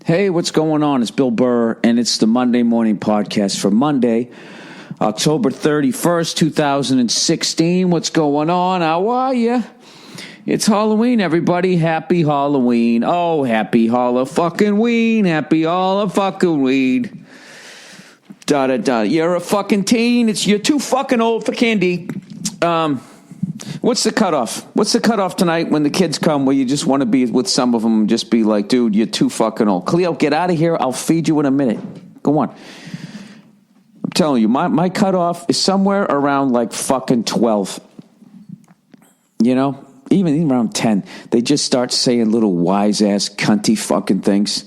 Hey, what's going on? It's Bill Burr, and it's the Monday Morning Podcast for Monday, October 31st, 2016. What's going on? How are you? It's Halloween, everybody. Happy Halloween. Oh, happy Halla-fucking-ween. Happy Halla-fucking-ween. Da-da-da. You're a fucking teen. You're too fucking old for candy. What's the cutoff? What's the cutoff tonight when the kids come where you just want to be with some of them and just be like, dude, you're too fucking old. Cleo, get out of here. I'll feed you in a minute. Go on. I'm telling you, my cutoff is somewhere around like fucking 12. You know? Even around 10. They just start saying little wise-ass cunty fucking things.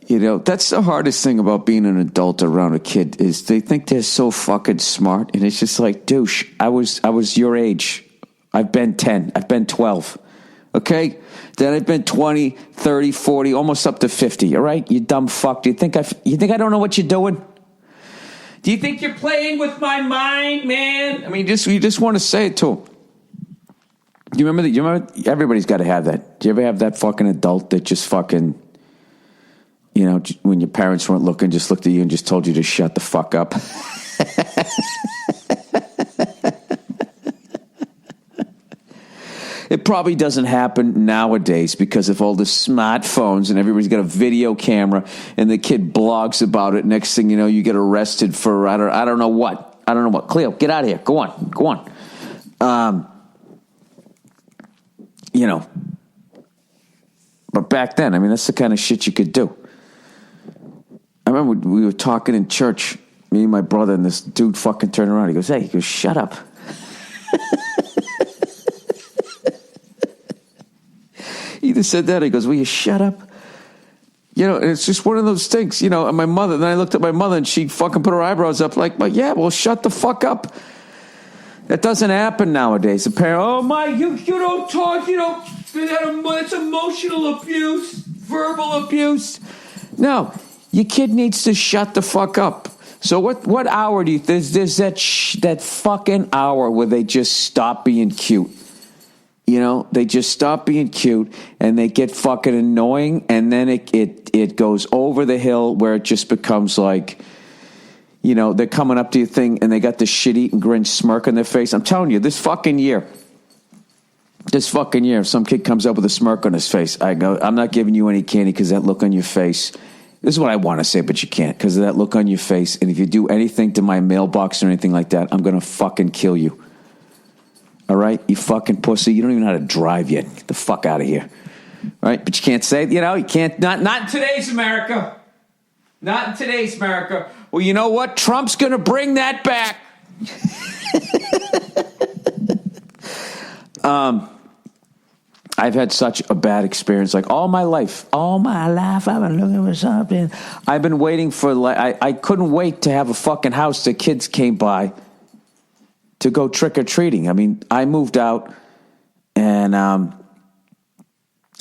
You know, that's the hardest thing about being an adult around a kid is they think they're so fucking smart. And it's just like, douche, I was your age. I've been 10. I've been 12. Okay? Then I've been 20, 30, 40, almost up to 50. All right? You dumb fuck. Do you think I don't know what you're doing? Do you think you're playing with my mind, man? I mean, you just want to say it to them. Do you remember everybody's got to have that. Do you ever have that fucking adult that just fucking, you know, when your parents weren't looking, just looked at you and just told you to shut the fuck up? It probably doesn't happen nowadays because of all the smartphones and everybody's got a video camera and the kid blogs about it. Next thing you know, you get arrested for, I don't know what. Cleo, get out of here. Go on. You know. But back then, I mean, that's the kind of shit you could do. I remember we were talking in church, me and my brother, and this dude fucking turned around. He goes, shut up. He just said that. He goes, will you shut up? You know, and it's just one of those things, you know, and then I looked at my mother and she fucking put her eyebrows up like, yeah, well, shut the fuck up. That doesn't happen nowadays. The parent, you don't talk, you know, that's emotional abuse, verbal abuse. No, your kid needs to shut the fuck up. So what hour do you think? There's that fucking hour where they just stop being cute. You know, they just stop being cute and they get fucking annoying, and then it goes over the hill where it just becomes like, you know, they're coming up to your thing and they got this shit-eating grin smirk on their face. I'm telling you, this fucking year, if some kid comes up with a smirk on his face, I go, I'm not giving you any candy because that look on your face. This is what I want to say, but you can't because of that look on your face. And if you do anything to my mailbox or anything like that, I'm going to fucking kill you. All right? You fucking pussy. You don't even know how to drive yet. Get the fuck out of here. All right? But you can't say, you know, you can't, not in today's America. Not in today's America. Well, you know what? Trump's going to bring that back. I've had such a bad experience. Like all my life, I've been looking for something. I've been waiting for, I couldn't wait to have a fucking house that kids came by to go trick-or-treating. I mean, I moved out and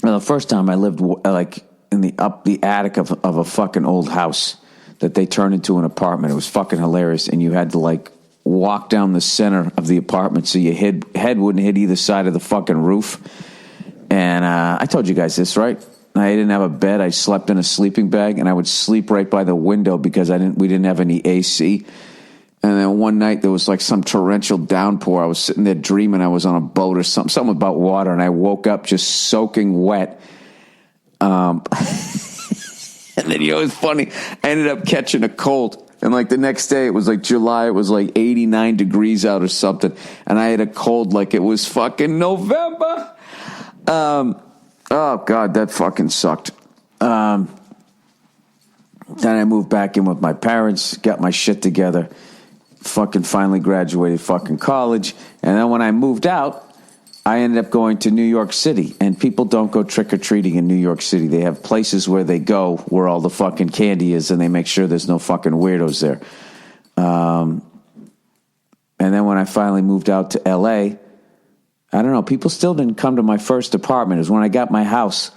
the first time I lived like in the attic of a fucking old house that they turned into an apartment. It was fucking hilarious. And you had to like walk down the center of the apartment so your head wouldn't hit either side of the fucking roof. And I told you guys this, right? I didn't have a bed. I slept in a sleeping bag and I would sleep right by the window because we didn't have any AC. And then one night there was like some torrential downpour. I was sitting there dreaming I was on a boat or something about water. And I woke up just soaking wet. And then, you know, it was funny. I ended up catching a cold. And like the next day, it was like July. It was like 89 degrees out or something. And I had a cold like it was fucking November. Oh, God, that fucking sucked. Then I moved back in with my parents, got my shit together. Fucking finally graduated fucking college. And then when I moved out, I ended up going to New York City, and people don't go trick-or-treating in New York City. They have places where they go where all the fucking candy is, and they make sure there's no fucking weirdos there. And then when I finally moved out to L.A., I don't know, people still didn't come to my first apartment. It was when I got my house,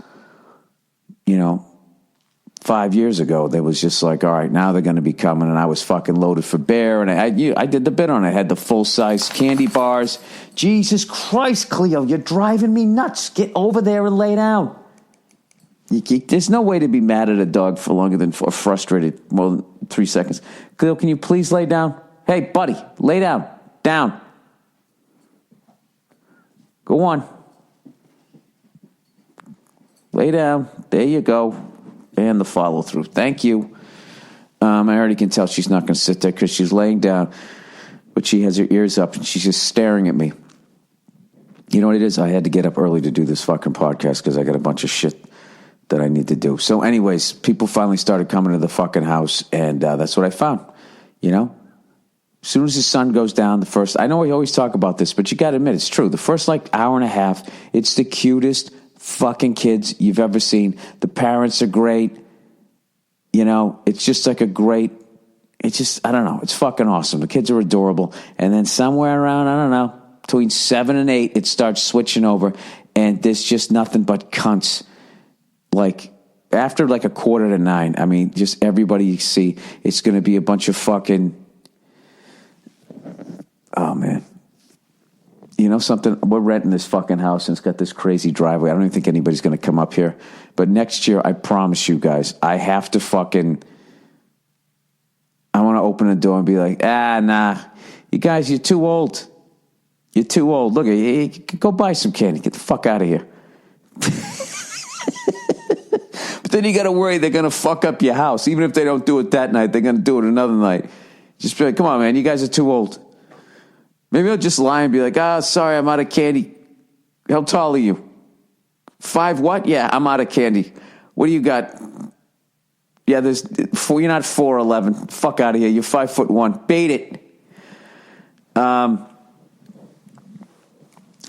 you know, 5 years ago. They was just like, all right, now they're going to be coming, and I was fucking loaded for bear, and I did the bit on it. I had the full-size candy bars. Jesus Christ, Cleo, you're driving me nuts. Get over there and lay down. There's no way to be mad at a dog for longer than or frustrated more than 3 seconds. Cleo, can you please lay down? Hey, buddy, lay down. Down. Go on. Lay down. There you go. And the follow through. Thank you. I already can tell she's not going to sit there because she's laying down, but she has her ears up and she's just staring at me. You know what it is? I had to get up early to do this fucking podcast because I got a bunch of shit that I need to do. So anyways, people finally started coming to the fucking house, and that's what I found, you know? As soon as the sun goes down, I know we always talk about this, but you got to admit, it's true. The first, hour and a half, it's the cutest fucking kids you've ever seen. The parents are great. You know, it's just I don't know. It's fucking awesome. The kids are adorable. And then somewhere around, I don't know, between 7 and 8, it starts switching over, and there's just nothing but cunts. After 8:45, I mean, just everybody you see, it's going to be a bunch of fucking, oh man. You know something? We're renting this fucking house, and it's got this crazy driveway. I don't even think anybody's going to come up here. But next year, I promise you guys, I have to I want to open the door and be like, nah, you guys, you're too old. You're too old. Look, you go buy some candy. Get the fuck out of here. But then you got to worry they're going to fuck up your house. Even if they don't do it that night, they're going to do it another night. Just be like, come on, man, you guys are too old. Maybe I'll just lie and be like, sorry, I'm out of candy. How tall are you? 5 what? Yeah, I'm out of candy. What do you got? Yeah, there's 4. You're not 4'11". Fuck out of here. You're 5'1". Bait it.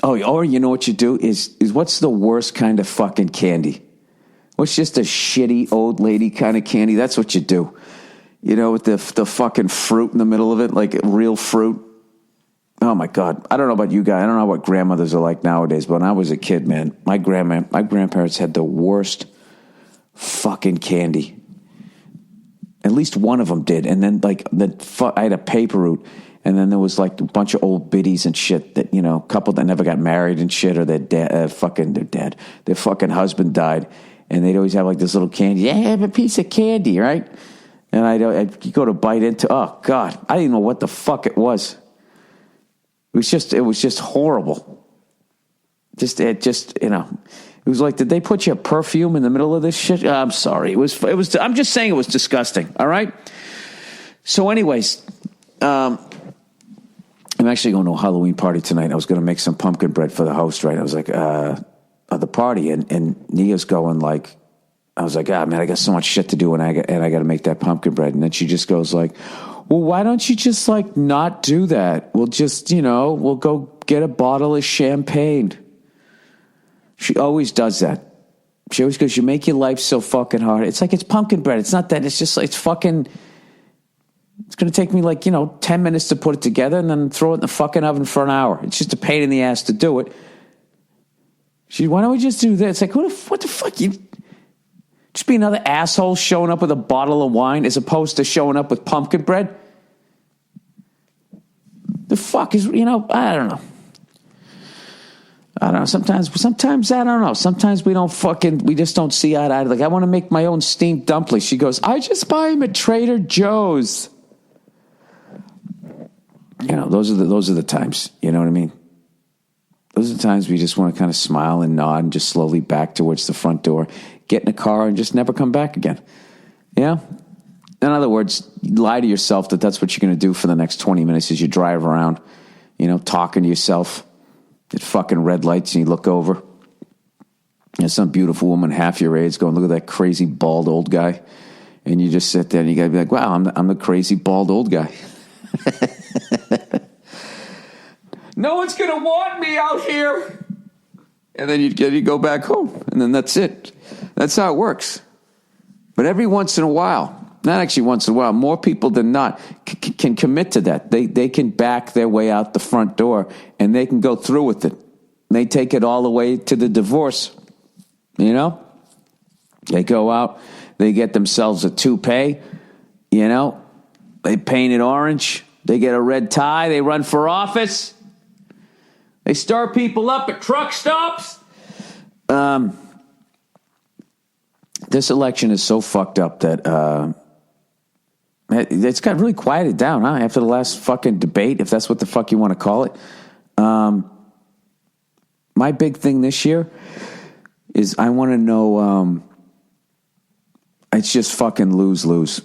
Or you know what you do is what's the worst kind of fucking candy? What's just a shitty old lady kind of candy? That's what you do. You know, with the fucking fruit in the middle of it, like real fruit. Oh my God. I don't know about you guys. I don't know what grandmothers are like nowadays, but when I was a kid, man, my grandparents had the worst fucking candy. At least one of them did. And then I had a paper route. And then there was a bunch of old biddies and shit that, you know, a couple that never got married and shit, or their fucking husband died. And they'd always have this little candy. Yeah, have a piece of candy, right? And I'd go to bite into, oh God, I didn't know what the fuck it was. It was just horrible. It was like, did they put your perfume in the middle of this shit? I'm sorry. I'm just saying it was disgusting. All right. So anyways, I'm actually going to a Halloween party tonight. I was going to make some pumpkin bread for the host, right? I was like, the party, and Nia's going I was like, man, I got so much shit to do, and I got to make that pumpkin bread. And then she just goes well, why don't you just not do that? We'll just, we'll go get a bottle of champagne. She always does that. She always goes, you make your life so fucking hard. It's it's pumpkin bread. It's not that. It's just it's fucking. It's going to take me 10 minutes to put it together and then throw it in the fucking oven for an hour. It's just a pain in the ass to do it. Why don't we just do this? It's what the fuck? You just be another asshole showing up with a bottle of wine as opposed to showing up with pumpkin bread? The fuck is, I don't know. I don't know. Sometimes I don't know. Sometimes we just don't see eye to eye. I want to make my own steamed dumplings. She goes, I just buy them at Trader Joe's. Those are the times. You know what I mean? Those are the times we just want to kind of smile and nod and just slowly back towards the front door, get in a car and just never come back again. Yeah. In other words, lie to yourself that that's what you're going to do for the next 20 minutes as you drive around, talking to yourself at fucking red lights, and you look over. There's some beautiful woman half your age going, look at that crazy bald old guy. And you just sit there and you got to be like, wow, I'm the crazy bald old guy. No one's going to want me out here. And then you go back home. And then that's it. That's how it works. But every once in a while, not actually once in a while, more people than not can commit to that. They can back their way out the front door and they can go through with it. They take it all the way to the divorce. They go out, they get themselves a toupee, they paint it orange, they get a red tie, they run for office, they stir people up at truck stops. This election is so fucked up that it's got really quieted down, huh? After the last fucking debate, if that's what the fuck you want to call it. My big thing this year is I want to know, it's just fucking lose-lose.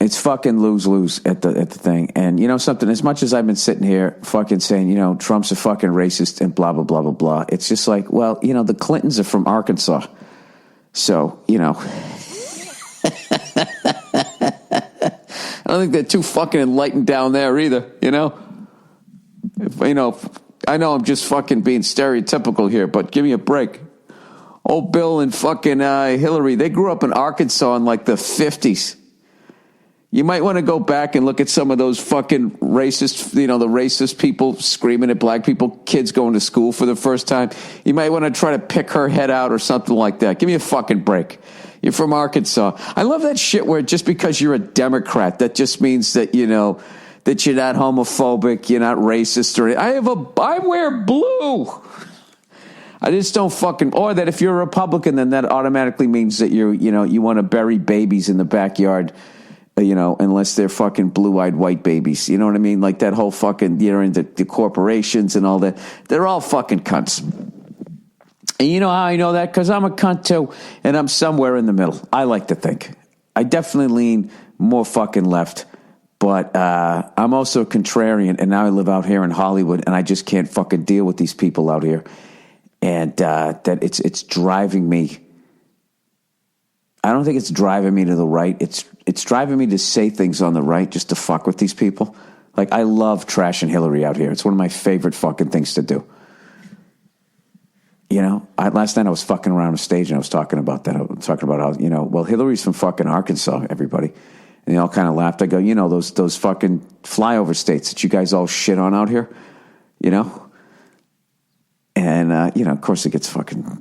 It's fucking lose-lose at the thing. And you know something, as much as I've been sitting here fucking saying, you know, Trump's a fucking racist and blah, blah, blah, blah, blah. It's just like, well, you know, the Clintons are from Arkansas. So, you know. I don't think they're too fucking enlightened down there either, you know? I know I'm just fucking being stereotypical here, but give me a break. Old Bill and fucking Hillary, they grew up in Arkansas in like the 50s. You might want to go back and look at some of those fucking racist, you know, the racist people screaming at black people, kids going to school for the first time. You might want to try to pick her head out or something like that. Give me a fucking break. You're from Arkansas. I love that shit where just because you're a Democrat, that just means that, you know, that you're not homophobic, you're not racist, or I wear blue. I just don't fucking, or that if you're a Republican, then that automatically means that you want to bury babies in the backyard, you know, unless they're fucking blue-eyed white babies. You know what I mean? Like that whole fucking, you know, the corporations and all that. They're all fucking cunts. And you know how I know that? Because I'm a cunt too, and I'm somewhere in the middle. I like to think. I definitely lean more fucking left, but I'm also a contrarian, and now I live out here in Hollywood, and I just can't fucking deal with these people out here. And that it's driving me. I don't think it's driving me to the right. It's driving me to say things on the right just to fuck with these people. Like, I love trashing Hillary out here. It's one of my favorite fucking things to do. You know, last night I was fucking around the stage and I was talking about that. I was talking about how, you know, well, Hillary's from fucking Arkansas, everybody. And they all kind of laughed. I go, you know, those fucking flyover states that you guys all shit on out here, you know? And, you know, of course it gets fucking,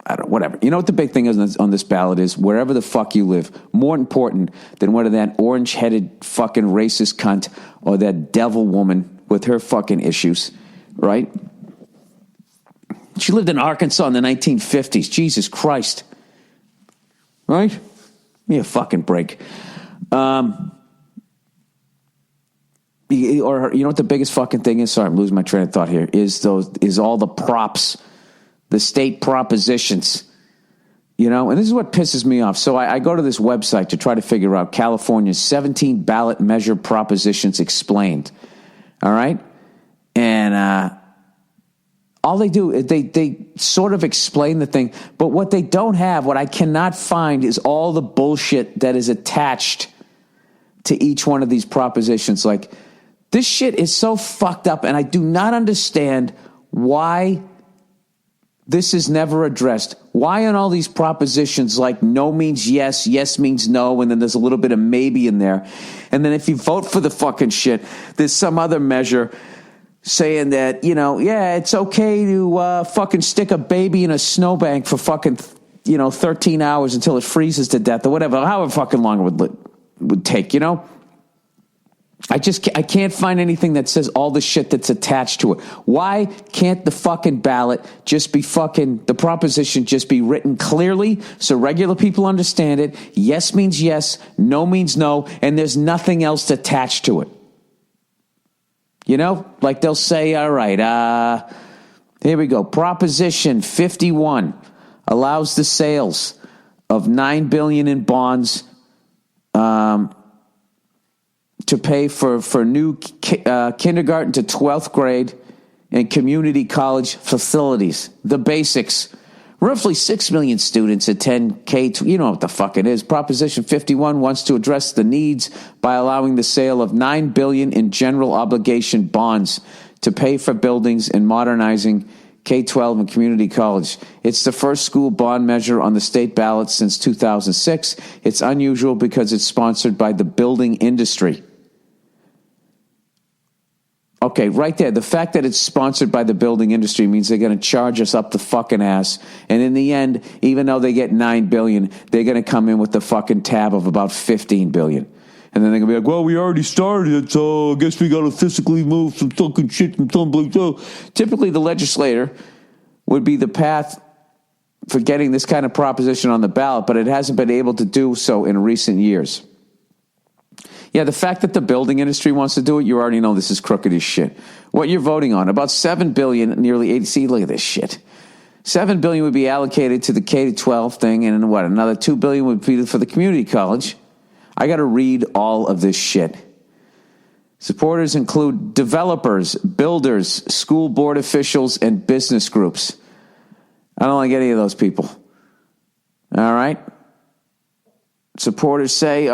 I don't know, whatever. You know what the big thing is on this ballot is? Wherever the fuck you live, more important than whether that orange-headed fucking racist cunt or that devil woman with her fucking issues, right? She lived in Arkansas in the 1950s. Jesus Christ. Right? Give me a fucking break. Or you know what the biggest fucking thing is? Sorry, I'm losing my train of thought here. Is all the props, the state propositions. You know, and this is what pisses me off. So I go to this website to try to figure out California's 17 ballot measure propositions explained. All right? And all they do is they sort of explain the thing, but what they don't have, what I cannot find, is all the bullshit that is attached to each one of these propositions. Like, this shit is so fucked up, and I do not understand why this is never addressed. Why on all these propositions, like no means yes, yes means no, and then there's a little bit of maybe in there. And then if you vote for the fucking shit, there's some other measure saying that, you know, yeah, it's okay to fucking stick a baby in a snowbank for fucking, you know, 13 hours until it freezes to death or whatever, however fucking long it would take, you know? I can't find anything that says all the shit that's attached to it. Why can't the fucking ballot just be fucking, the proposition just be written clearly so regular people understand it? Yes means yes, no means no, and there's nothing else attached to it. You know, like they'll say, all right, here we go. Proposition 51 allows the sales of $9 billion in bonds to pay for new kindergarten to 12th grade and community college facilities. The basics. Roughly 6 million students attend K. You know what the fuck it is. Proposition 51 wants to address the needs by allowing the sale of $9 billion in general obligation bonds to pay for buildings and modernizing K-12 and community college. It's the first school bond measure on the state ballot since 2006. It's unusual because it's sponsored by the building industry. Okay, right there. The fact that it's sponsored by the building industry means they're going to charge us up the fucking ass. And in the end, even though they get $9 billion, they're going to come in with the fucking tab of about $15 billion. And then they're going to be like, well, we already started it, so I guess we got to physically move some fucking shit from someplace else. Typically, the legislator would be the path for getting this kind of proposition on the ballot, but it hasn't been able to do so in recent years. Yeah, the fact that the building industry wants to do it, you already know this is crooked as shit. What you're voting on, about $7 billion, nearly 80, see, look at this shit. $7 billion would be allocated to the K-12 thing, and what, another $2 billion would be for the community college. I got to read all of this shit. Supporters include developers, builders, school board officials, and business groups. I don't like any of those people. All right? Supporters say,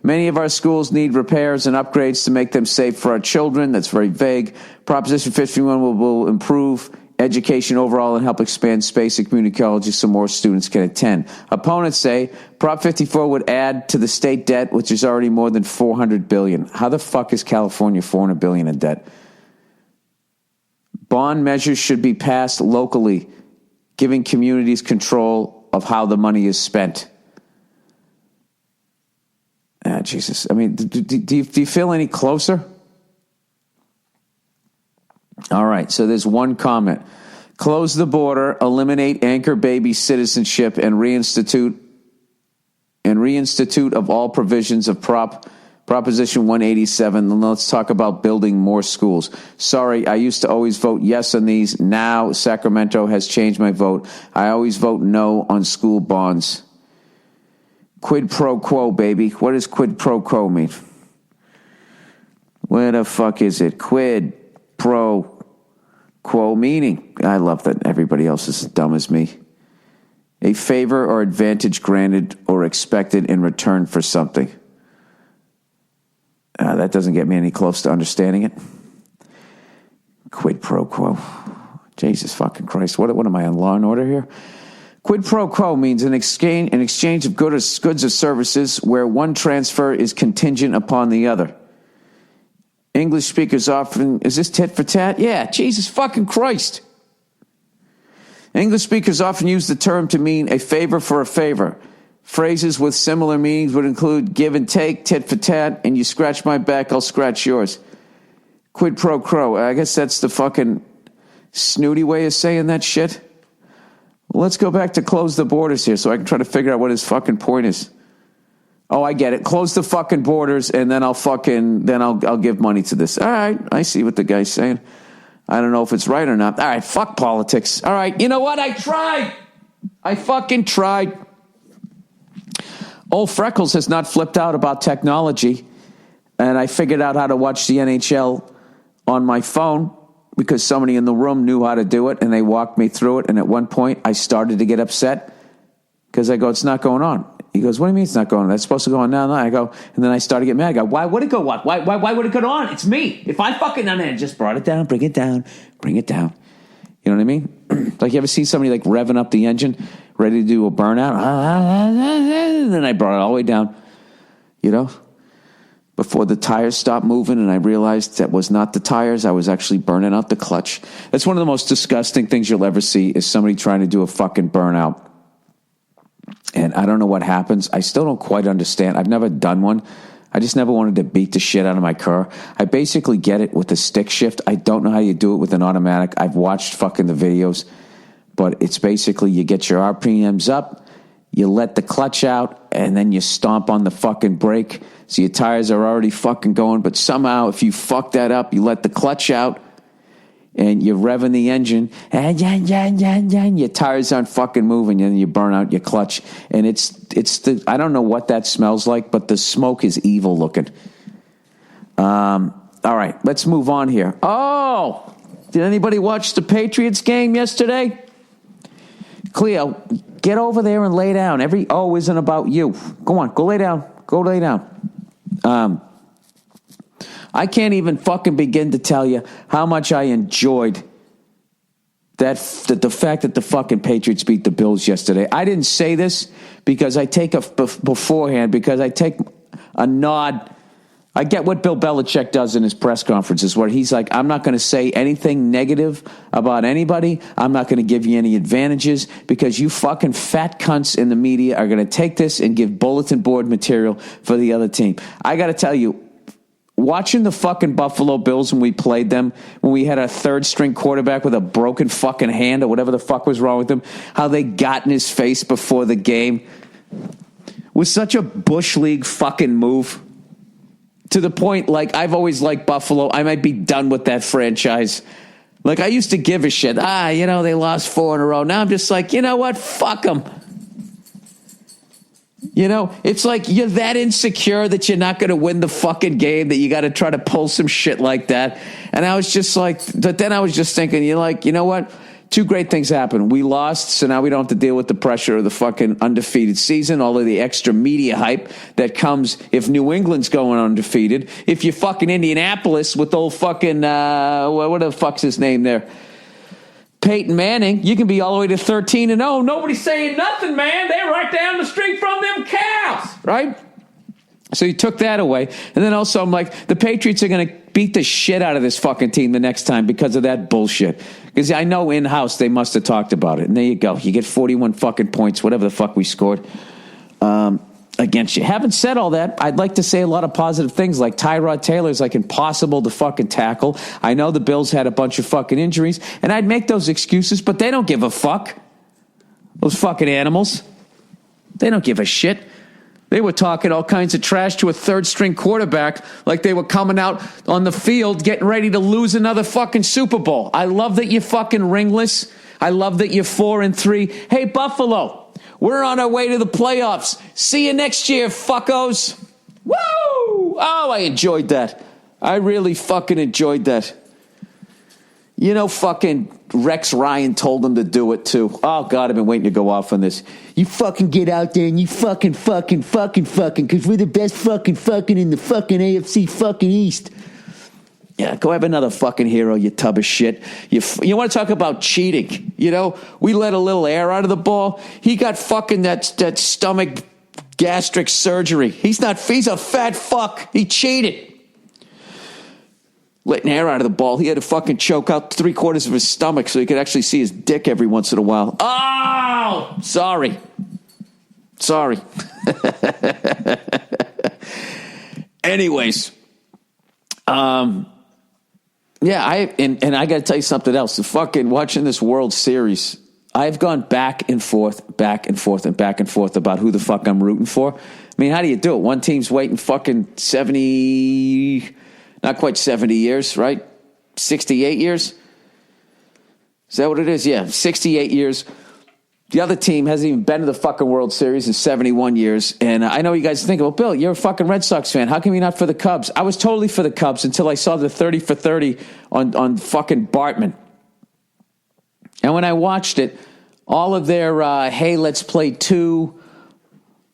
many of our schools need repairs and upgrades to make them safe for our children. That's very vague. Proposition 51 will improve education overall and help expand space at community colleges so more students can attend. Opponents say Prop 54 would add to the state debt, which is already more than $400 billion. How the fuck is California $400 billion in debt? Bond measures should be passed locally, giving communities control of how the money is spent. Ah, Jesus. I mean, do you feel any closer? All right, so there's one comment. Close the border, eliminate anchor baby citizenship, and reinstitute of all provisions of Proposition 187. And let's talk about building more schools. Sorry, I used to always vote yes on these. Now Sacramento has changed my vote. I always vote no on school bonds. Quid pro quo, baby. What does quid pro quo mean? Where the fuck is it? Quid pro quo meaning. I love that everybody else is as dumb as me. A favor or advantage granted or expected in return for something. That doesn't get me any close to understanding it. Quid pro quo. Jesus fucking Christ. What am I on Law and Order here? Quid pro quo means an exchange of goods or services where one transfer is contingent upon the other. English speakers often... Is this tit for tat? Yeah, Jesus fucking Christ. English speakers often use the term to mean a favor for a favor. Phrases with similar meanings would include give and take, tit for tat, and you scratch my back, I'll scratch yours. Quid pro quo. I guess that's the fucking snooty way of saying that shit. Well, let's go back to close the borders here so I can try to figure out what his fucking point is. Oh, I get it. Close the fucking borders, and then I'll give money to this. All right, I see what the guy's saying. I don't know if it's right or not. All right, fuck politics. All right, you know what? I tried. I fucking tried. Old Freckles has not flipped out about technology, and I figured out how to watch the NHL on my phone because somebody in the room knew how to do it, and they walked me through it, and at one point, I started to get upset because I go, it's not going on. He goes, what do you mean it's not going on? That's supposed to go on now. No. I go, and then I started to get mad. I go, why would it go on? Why would it go on? It's me. If I fucking done it, just brought it down, bring it down. You know what I mean? Like, you ever see somebody like revving up the engine, ready to do a burnout? And then I brought it all the way down, you know, before the tires stopped moving, and I realized that was not the tires. I was actually burning out the clutch. That's one of the most disgusting things you'll ever see is somebody trying to do a fucking burnout. And I don't know what happens. I still don't quite understand. I've never done one. I just never wanted to beat the shit out of my car. I basically get it with the stick shift. I don't know how you do it with an automatic. I've watched fucking the videos. But it's basically you get your RPMs up, you let the clutch out, and then you stomp on the fucking brake. So your tires are already fucking going. But somehow if you fuck that up, you let the clutch out, and you're revving the engine, and your tires aren't fucking moving, and then you burn out your clutch. And I don't know what that smells like, but the smoke is evil looking. All right, let's move on here. Oh, did anybody watch the Patriots game yesterday? Cleo, get over there and lay down. Every O isn't about you. Go on, go lay down. Go lay down. I can't even fucking begin to tell you how much I enjoyed the fact that the fucking Patriots beat the Bills yesterday. I didn't say this because I take beforehand, because I take a nod. I get what Bill Belichick does in his press conferences where he's like, I'm not going to say anything negative about anybody. I'm not going to give you any advantages because you fucking fat cunts in the media are going to take this and give bulletin board material for the other team. I got to tell you, watching the fucking Buffalo Bills when we played them, when we had a third string quarterback with a broken fucking hand or whatever the fuck was wrong with him, how they got in his face before the game was such a Bush League fucking move. To the point, like, I've always liked Buffalo. I might be done with that franchise. Like, I used to give a shit. They lost 4 in a row. Now I'm just like, you know what? Fuck them. It's like you're that insecure that you're not going to win the fucking game that you got to try to pull some shit like that. And I was just like, but then I was just thinking, you're like, you know what? 2 great things happened. We lost, so now we don't have to deal with the pressure of the fucking undefeated season, all of the extra media hype that comes if New England's going undefeated. If you're fucking Indianapolis with old fucking, what the fuck's his name there? Peyton Manning, you can be all the way to 13-0. Nobody's saying nothing, man. They're right down the street from them cows, right? So you took that away. And then also I'm like, the Patriots are going to beat the shit out of this fucking team the next time because of that bullshit. Because I know in-house they must have talked about it. And there you go. You get 41 fucking points, whatever the fuck we scored against you. Having said all that, I'd like to say a lot of positive things, like Tyrod Taylor's like impossible to fucking tackle. I know the Bills had a bunch of fucking injuries, and I'd make those excuses, but they don't give a fuck. Those fucking animals. They don't give a shit. They were talking all kinds of trash to a third-string quarterback like they were coming out on the field getting ready to lose another fucking Super Bowl. I love that you're fucking ringless. I love that you're 4-3. Hey, Buffalo, we're on our way to the playoffs. See you next year, fuckos. Woo! Oh, I enjoyed that. I really fucking enjoyed that. Fucking Rex Ryan told them to do it too. Oh, God, I've been waiting to go off on this. You fucking get out there and you fucking, because we're the best fucking in the fucking AFC fucking East. Yeah, go have another fucking hero, you tub of shit. You want to talk about cheating? We let a little air out of the ball. He got fucking that stomach gastric surgery. He's a fat fuck. He cheated. Letting air out of the ball. He had to fucking choke out 3/4 of his stomach so he could actually see his dick every once in a while. Oh, sorry. Anyways, yeah, I got to tell you something else. The fucking watching this World Series, I've gone back and forth about who the fuck I'm rooting for. I mean, how do you do it? One team's waiting fucking 70, not quite 70 years, right? 68 years? Is that what it is? Yeah, 68 years. The other team hasn't even been to the fucking World Series in 71 years. And I know you guys think, well, Bill, you're a fucking Red Sox fan. How come you're not for the Cubs? I was totally for the Cubs until I saw the 30 for 30 on fucking Bartman. And when I watched it, all of their, hey, let's play 2,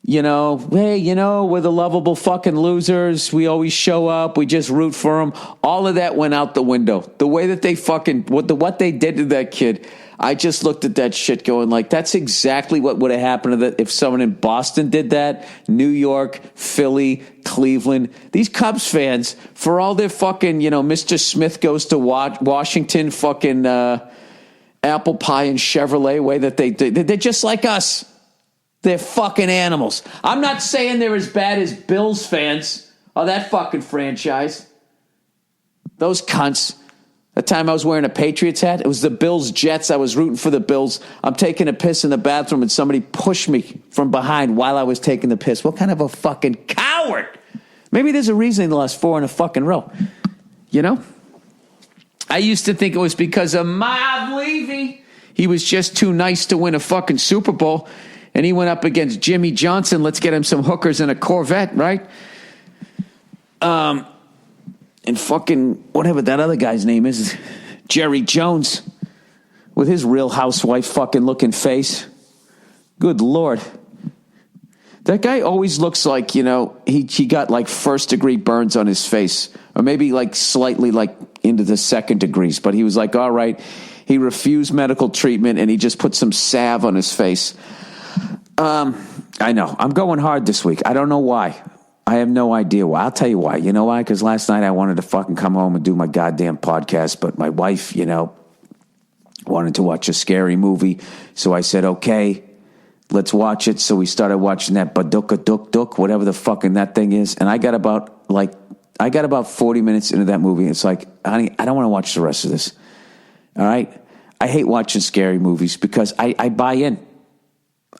hey, we're the lovable fucking losers. We always show up. We just root for them. All of that went out the window. The way that they fucking, what they did to that kid, I just looked at that shit going like, that's exactly what would have happened to that if someone in Boston did that, New York, Philly, Cleveland. These Cubs fans, for all their fucking, Mr. Smith goes to Washington, fucking apple pie and Chevrolet way that they do. They're just like us. They're fucking animals. I'm not saying they're as bad as Bills fans or that fucking franchise. Those cunts. That time I was wearing a Patriots hat, it was the Bills-Jets. I was rooting for the Bills. I'm taking a piss in the bathroom, and somebody pushed me from behind while I was taking the piss. What kind of a fucking coward? Maybe there's a reason they lost 4 in a fucking row. I used to think it was because of Marv Levy. He was just too nice to win a fucking Super Bowl, and he went up against Jimmy Johnson. Let's get him some hookers and a Corvette, right? And fucking whatever that other guy's name is, Jerry Jones, with his Real Housewife fucking looking face. Good Lord. That guy always looks like, he got like 1st-degree burns on his face, or maybe like slightly like into the 2nd degrees, but he was like, all right. He refused medical treatment and he just put some salve on his face. I know. I'm going hard this week. I don't know why. I have no idea why. I'll tell you why. You know why? Because last night I wanted to fucking come home and do my goddamn podcast, but my wife, wanted to watch a scary movie. So I said, okay, let's watch it. So we started watching that Baduka Duk Duk, whatever the fucking that thing is. And I got about like I got about 40 minutes into that movie. It's like, honey, I don't want to watch the rest of this. All right? I hate watching scary movies because I buy in.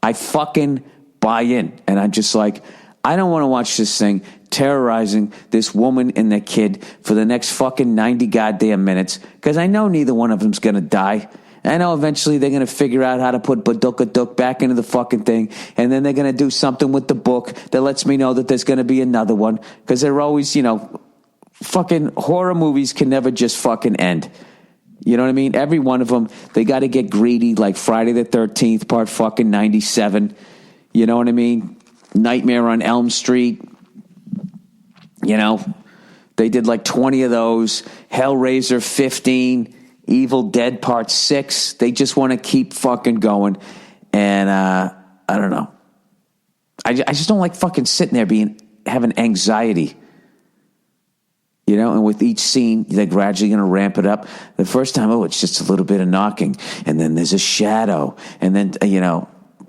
I fucking buy in. And I'm just like, I don't want to watch this thing terrorizing this woman and that kid for the next fucking 90 goddamn minutes because I know neither one of them's going to die. I know eventually they're going to figure out how to put Badooka back into the fucking thing, and then they're going to do something with the book that lets me know that there's going to be another one, because they're always, fucking horror movies can never just fucking end. You know what I mean? Every one of them, they got to get greedy, like Friday the 13th, part fucking 97. You know what I mean? Nightmare on Elm Street. They did like 20 of those. Hellraiser 15. Evil Dead Part 6. They just want to keep fucking going. And I don't know. I just don't like fucking sitting there having anxiety. And with each scene, they're gradually going to ramp it up. The first time, it's just a little bit of knocking. And then there's a shadow. And then,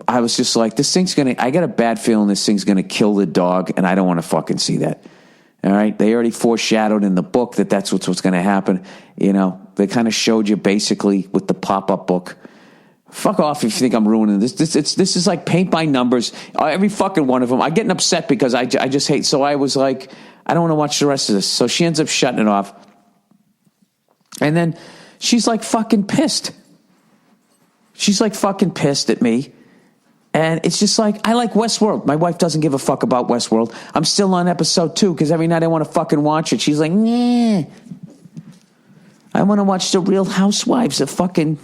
I was just like, I got a bad feeling this thing's going to kill the dog. And I don't want to fucking see that. All right. They already foreshadowed in the book that's what's going to happen. They kind of showed you basically with the pop-up book. Fuck off if you think I'm ruining this. This is like paint by numbers. Every fucking one of them. I'm getting upset because I just hate. So I was like, I don't want to watch the rest of this. So she ends up shutting it off. And then she's like fucking pissed. She's like fucking pissed at me. And it's just like, I like Westworld. My wife doesn't give a fuck about Westworld. I'm still on episode 2 because every night I want to fucking watch it. She's like, nah. I want to watch The Real Housewives of fucking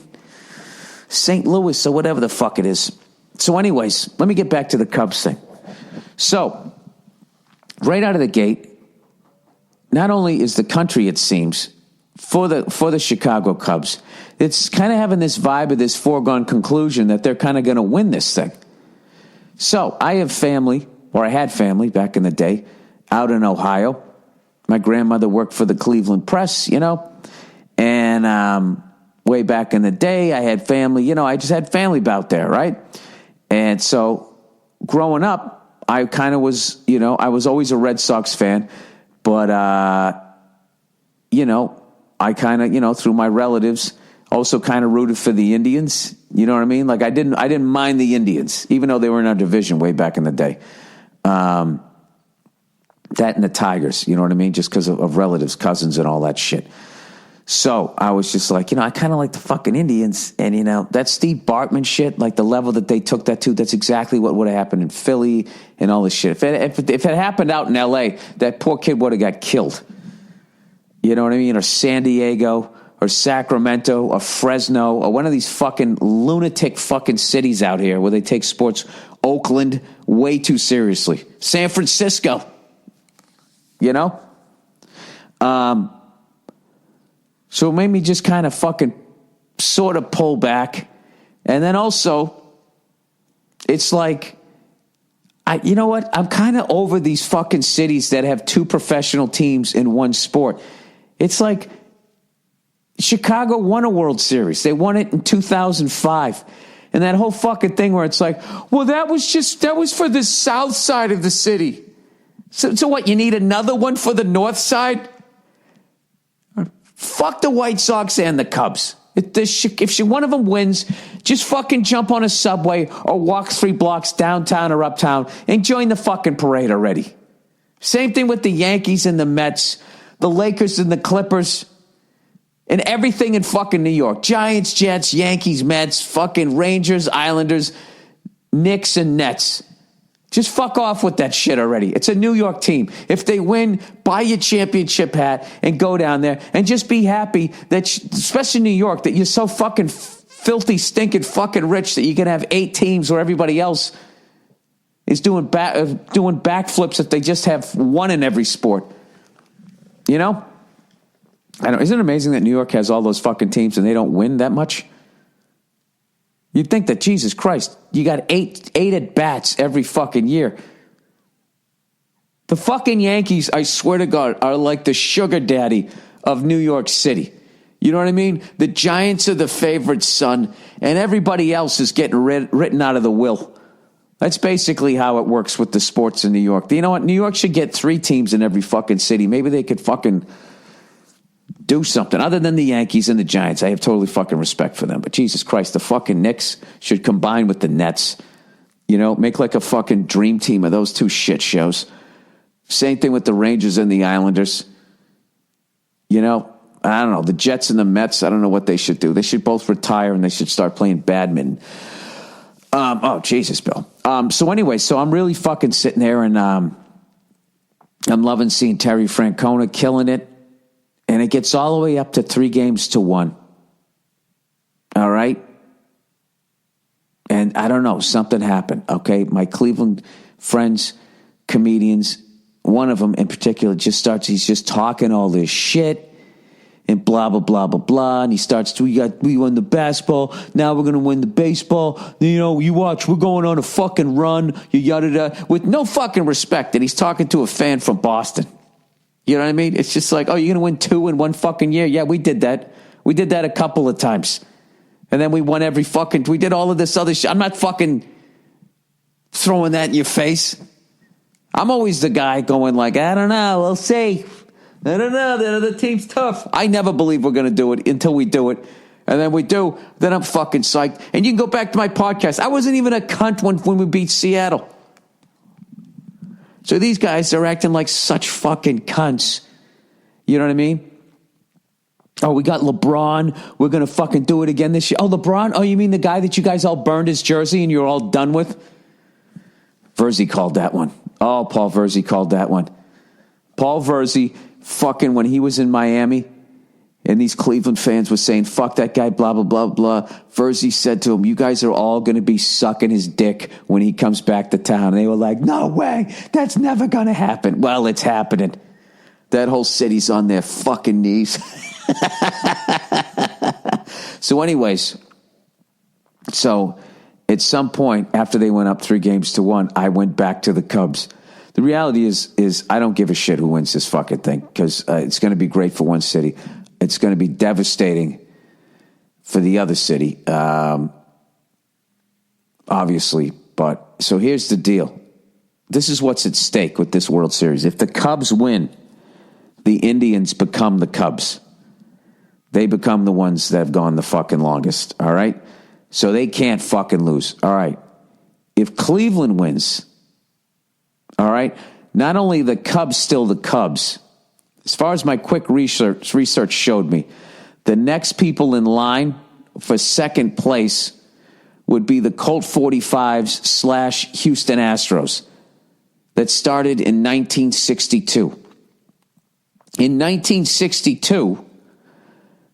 St. Louis or whatever the fuck it is. So anyways, let me get back to the Cubs thing. So, right out of the gate, not only is the country, it seems, for the Chicago Cubs, it's kind of having this vibe of this foregone conclusion that they're kind of going to win this thing. So I have family, or I had family back in the day, out in Ohio. My grandmother worked for the Cleveland Press, and way back in the day, I had family, I just had family out there, right? And so growing up, I kind of was, I was always a Red Sox fan, but, I kind of, through my relatives, also kind of rooted for the Indians. You know what I mean? Like I didn't mind the Indians, even though they were in our division way back in the day. That and the Tigers, you know what I mean? Just because of relatives, cousins, and all that shit. So I was just like, I kind of like the fucking Indians. And, that Steve Bartman shit, like the level that they took that to, that's exactly what would have happened in Philly and all this shit. If it happened out in L.A., that poor kid would have got killed. You know what I mean? Or San Diego, or Sacramento, or Fresno, or one of these fucking lunatic fucking cities out here where they take sports. Oakland, way too seriously. San Francisco, So it made me just kind of fucking sort of pull back. And then also, it's like, you know what? I'm kind of over these fucking cities that have 2 professional teams in one sport. It's like Chicago won a World Series. They won it in 2005. And that whole fucking thing where it's like, well, that was for the south side of the city. So what, you need another one for the north side? Fuck the White Sox and the Cubs. If one of them wins, just fucking jump on a subway or walk 3 blocks downtown or uptown and join the fucking parade already. Same thing with the Yankees and the Mets, the Lakers and the Clippers, and everything in fucking New York. Giants, Jets, Yankees, Mets, fucking Rangers, Islanders, Knicks, and Nets. Just fuck off with that shit already. It's a New York team. If they win, buy your championship hat and go down there and just be happy that, especially in New York, that you're so fucking filthy, stinking fucking rich that you can have 8 teams where everybody else is doing backflips if they just have 1 in every sport. I know. Isn't it amazing that New York has all those fucking teams and they don't win that much? You'd think that, Jesus Christ, you got 8 at-bats every fucking year. The fucking Yankees, I swear to God, are like the sugar daddy of New York City. You know what I mean? The Giants are the favorite son, and everybody else is getting written out of the will. That's basically how it works with the sports in New York. You know what? New York should get 3 teams in every fucking city. Maybe they could fucking do something other than the Yankees and the Giants. I have totally fucking respect for them. But Jesus Christ, the fucking Knicks should combine with the Nets. You know, make like a fucking dream team of those 2 shit shows. Same thing with the Rangers and the Islanders. You know, I don't know. The Jets and the Mets, I don't know what they should do. They should both retire and they should start playing badminton. Oh, Jesus, Bill. So anyway, so I'm really fucking sitting there and I'm loving seeing Terry Francona killing it. And it gets all the way up to 3-1. All right? And I don't know, something happened, okay? My Cleveland friends, comedians, one of them in particular he's just talking all this shit and blah, blah, blah, blah, blah. And he starts to, we won the basketball. Now we're going to win the baseball. You know, you watch, we're going on a fucking run. You yada yada, with no fucking respect. And he's talking to a fan from Boston. You know what I mean? It's just like, oh, you're going to win 2 in 1 fucking year. Yeah, we did that. We did that a couple of times. And then we won we did all of this other shit. I'm not fucking throwing that in your face. I'm always the guy going like, I don't know, we'll see. I don't know, the other team's tough. I never believe we're going to do it until we do it. And then we do, then I'm fucking psyched. And you can go back to my podcast. I wasn't even a cunt when we beat Seattle. So these guys are acting like such fucking cunts. You know what I mean? Oh, we got LeBron. We're going to fucking do it again this year. Oh, LeBron? Oh, you mean the guy that you guys all burned his jersey and you're all done with? Verzi called that one. Oh, Paul Verzi called that one. Paul Verzi, fucking when he was in Miami, and these Cleveland fans were saying, fuck that guy, blah, blah, blah, blah. Verzi said to him, you guys are all going to be sucking his dick when he comes back to town. And they were like, no way, that's never going to happen. Well, it's happening. That whole city's on their fucking knees. So anyways, so at some point after they went up 3-1, I went back to the Cubs. The reality is I don't give a shit who wins this fucking thing because it's going to be great for one city. It's going to be devastating for the other city, obviously. But so here's the deal. This is what's at stake with this World Series. If the Cubs win, the Indians become the Cubs. They become the ones that have gone the fucking longest, all right? So they can't fucking lose, all right? If Cleveland wins, all right, not only the Cubs still the Cubs, as far as my quick research showed me, the next people in line for second place would be the Colt 45s / Houston Astros that started in 1962. In 1962,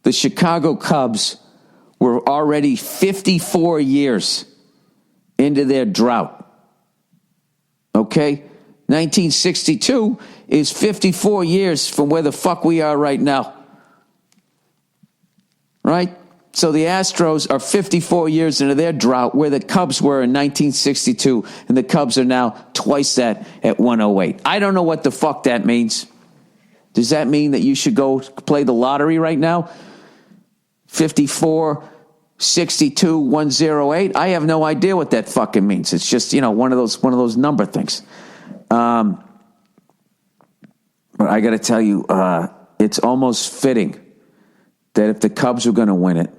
the Chicago Cubs were already 54 years into their drought. Okay? 1962 is 54 years from where the fuck we are right now. Right? So the Astros are 54 years into their drought where the Cubs were in 1962, and the Cubs are now twice that at 108. I don't know what the fuck that means. Does that mean that you should go play the lottery right now? 54, 62, 108? I have no idea what that fucking means. It's just, you know, one of those number things. But I got to tell you, it's almost fitting that if the Cubs were going to win it,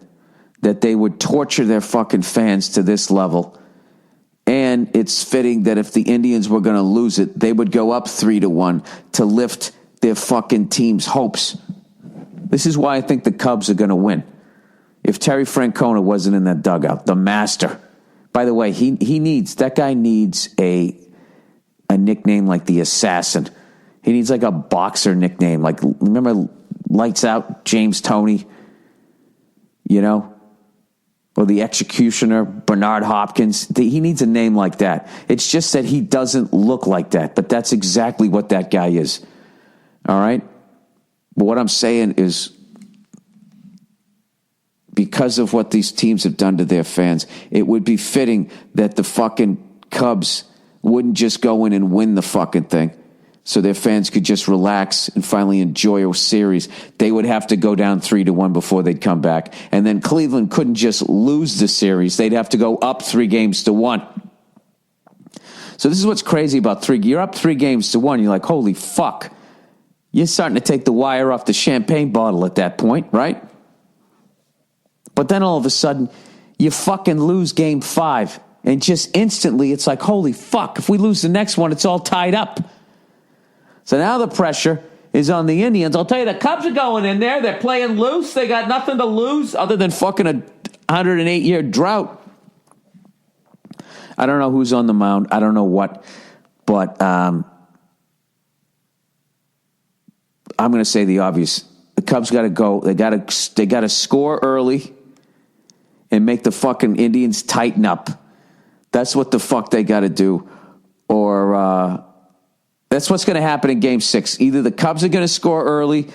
that they would torture their fucking fans to this level. And it's fitting that if the Indians were going to lose it, they would go up 3-1 to lift their fucking team's hopes. This is why I think the Cubs are going to win. If Terry Francona wasn't in that dugout, the master. By the way, that guy needs a nickname like the Assassin. He needs like a boxer nickname. Like, remember Lights Out, James Toney? You know? Or the Executioner, Bernard Hopkins. He needs a name like that. It's just that he doesn't look like that. But that's exactly what that guy is. All right? But what I'm saying is, because of what these teams have done to their fans, it would be fitting that the fucking Cubs wouldn't just go in and win the fucking thing so their fans could just relax and finally enjoy a series. They would have to go down 3-1 before they'd come back. And then Cleveland couldn't just lose the series. They'd have to go up 3-1. So this is what's crazy about you're up 3-1. You're like, holy fuck. You're starting to take the wire off the champagne bottle at that point, right? But then all of a sudden, you fucking lose game 5. And just instantly, it's like, holy fuck. If we lose the next one, it's all tied up. So now the pressure is on the Indians. I'll tell you, the Cubs are going in there. They're playing loose. They got nothing to lose other than fucking a 108-year drought. I don't know who's on the mound. I don't know what. But I'm going to say the obvious. The Cubs got to go. They got to score early and make the fucking Indians tighten up. That's what the fuck they got to do. Or that's what's going to happen in Game 6. Either the Cubs are going to score early,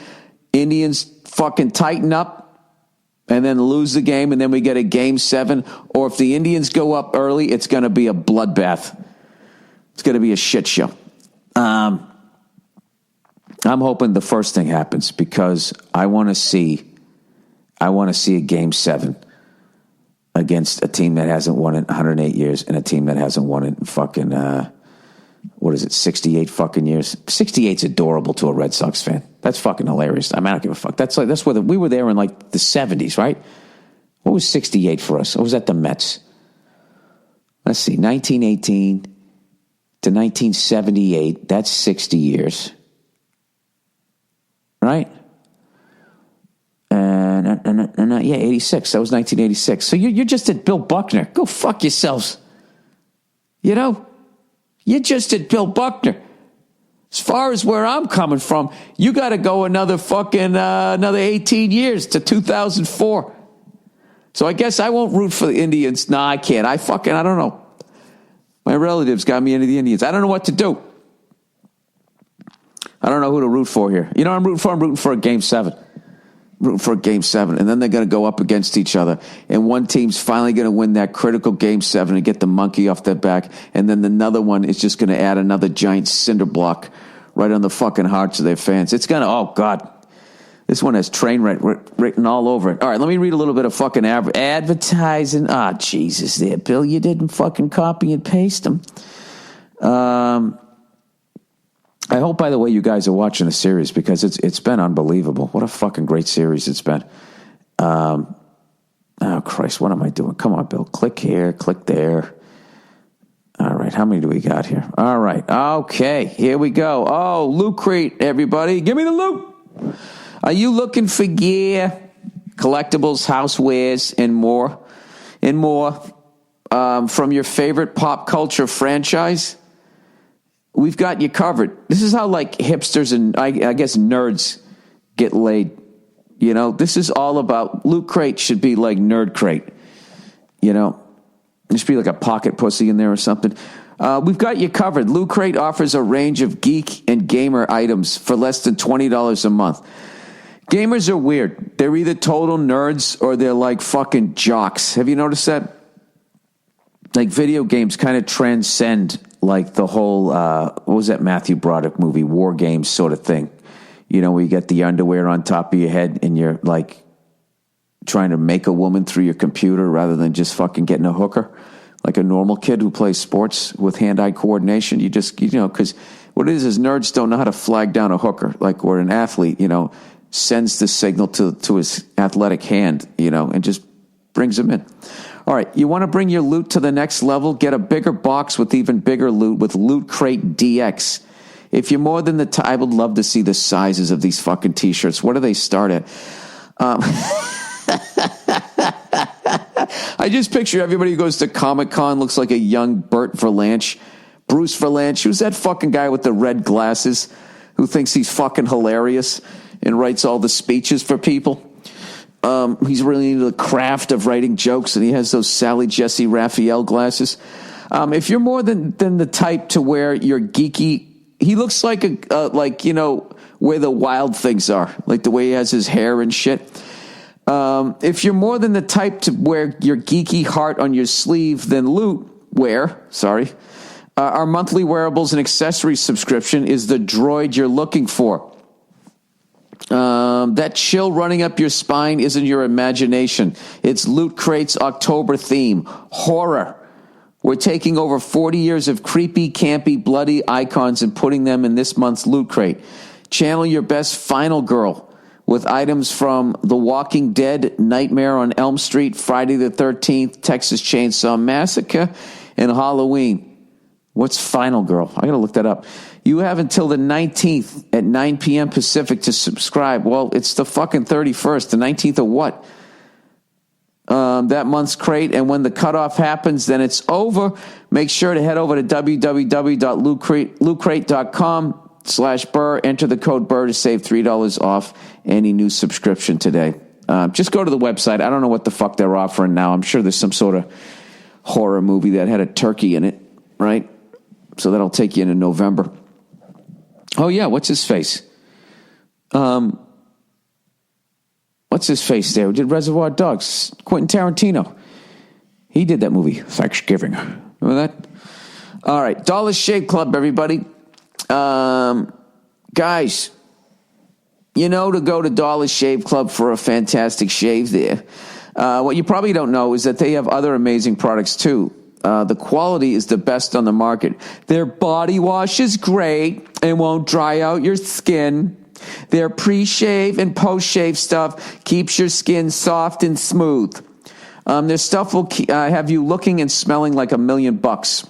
Indians fucking tighten up, and then lose the game, and then we get a Game 7. Or if the Indians go up early, it's going to be a bloodbath. It's going to be a shit show. I'm hoping the first thing happens because I want to see a Game 7 against a team that hasn't won it in 108 years and a team that hasn't won it in fucking, 68 fucking years? 68's adorable to a Red Sox fan. That's fucking hilarious. I mean, I don't give a fuck. That's where we were there in like the 70s, right? What was 68 for us? Or was that the Mets? Let's see, 1918 to 1978. That's 60 years. Right? Yeah, 86. That was 1986. So you're just at Bill Buckner. Go fuck yourselves. You know? You're just at Bill Buckner. As far as where I'm coming from, you got to go another 18 years to 2004. So I guess I won't root for the Indians. Nah, I can't. I don't know. My relatives got me into the Indians. I don't know what to do. I don't know who to root for here. You know what I'm rooting for? I'm rooting for a Game 7. Rooting for a Game 7. And then they're going to go up against each other. And one team's finally going to win that critical Game 7 and get the monkey off their back. And then another one is just going to add another giant cinder block right on the fucking hearts of their fans. It's going to, oh, God. This one has train wreck written all over it. All right, let me read a little bit of fucking advertising. Ah, Jesus there, Bill. You didn't fucking copy and paste them. I hope, by the way, you guys are watching the series because it's been unbelievable. What a fucking great series it's been. Oh, Christ, what am I doing? Come on, Bill. Click here, click there. All right, how many do we got here? All right, okay, here we go. Oh, Loot Crate, everybody. Give me the loot. Are you looking for gear, collectibles, housewares, and more? From your favorite pop culture franchise? We've got you covered. This is how, like, hipsters and, I guess, nerds get laid. You know, this is all about, Loot Crate should be like Nerd Crate. You know, there should be like a pocket pussy in there or something. We've got you covered. Loot Crate offers a range of geek and gamer items for less than $20 a month. Gamers are weird. They're either total nerds or they're like fucking jocks. Have you noticed that? Like, video games kind of transcend like the whole, what was that Matthew Broderick movie, War Games sort of thing. You know, where you get the underwear on top of your head and you're like trying to make a woman through your computer rather than just fucking getting a hooker. Like a normal kid who plays sports with hand-eye coordination. Because what it is nerds don't know how to flag down a hooker. Like, or an athlete, sends the signal to his athletic hand, and just brings him in. All right, you want to bring your loot to the next level? Get a bigger box with even bigger loot with Loot Crate DX. If you're more than the type, I would love to see the sizes of these fucking T-shirts. What do they start at? I just picture everybody who goes to Comic-Con looks like a young Bruce Verlanche. Who's that fucking guy with the red glasses who thinks he's fucking hilarious and writes all the speeches for people? He's really into the craft of writing jokes, and he has those Sally Jesse Raphael glasses. If you're more than the type to where you're geeky, he looks like where the wild things are, like the way he has his hair and shit. If you're more than the type to wear your geeky heart on your sleeve, then our monthly wearables and accessories subscription is the droid you're looking for. That chill running up your spine isn't your imagination. It's Loot Crate's October theme. Horror. We're taking over 40 years of creepy, campy, bloody icons and putting them in this month's Loot Crate. Channel your best final girl with items from The Walking Dead, Nightmare on Elm Street, Friday the 13th, Texas Chainsaw Massacre, and Halloween. What's final girl? I got to look that up. You have until the 19th at 9 p.m. Pacific to subscribe. Well, it's the fucking 31st. The 19th of what? That month's crate, and when the cutoff happens, then it's over. Make sure to head over to www.lootcrate.com/Burr. Enter the code Burr to save $3 off any new subscription today. Just go to the website. I don't know what the fuck they're offering now. I'm sure there's some sort of horror movie that had a turkey in it, right? So that'll take you into November. Oh, yeah, what's his face? What's his face there? Who did Reservoir Dogs? Quentin Tarantino. He did that movie, Thanksgiving. Remember that? All right, Dollar Shave Club, everybody. Guys, you know to go to Dollar Shave Club for a fantastic shave there. What you probably don't know is that they have other amazing products, too. The quality is the best on the market. Their body wash is great and won't dry out your skin. Their pre-shave and post-shave stuff keeps your skin soft and smooth. Their stuff will have you looking and smelling like $1,000,000.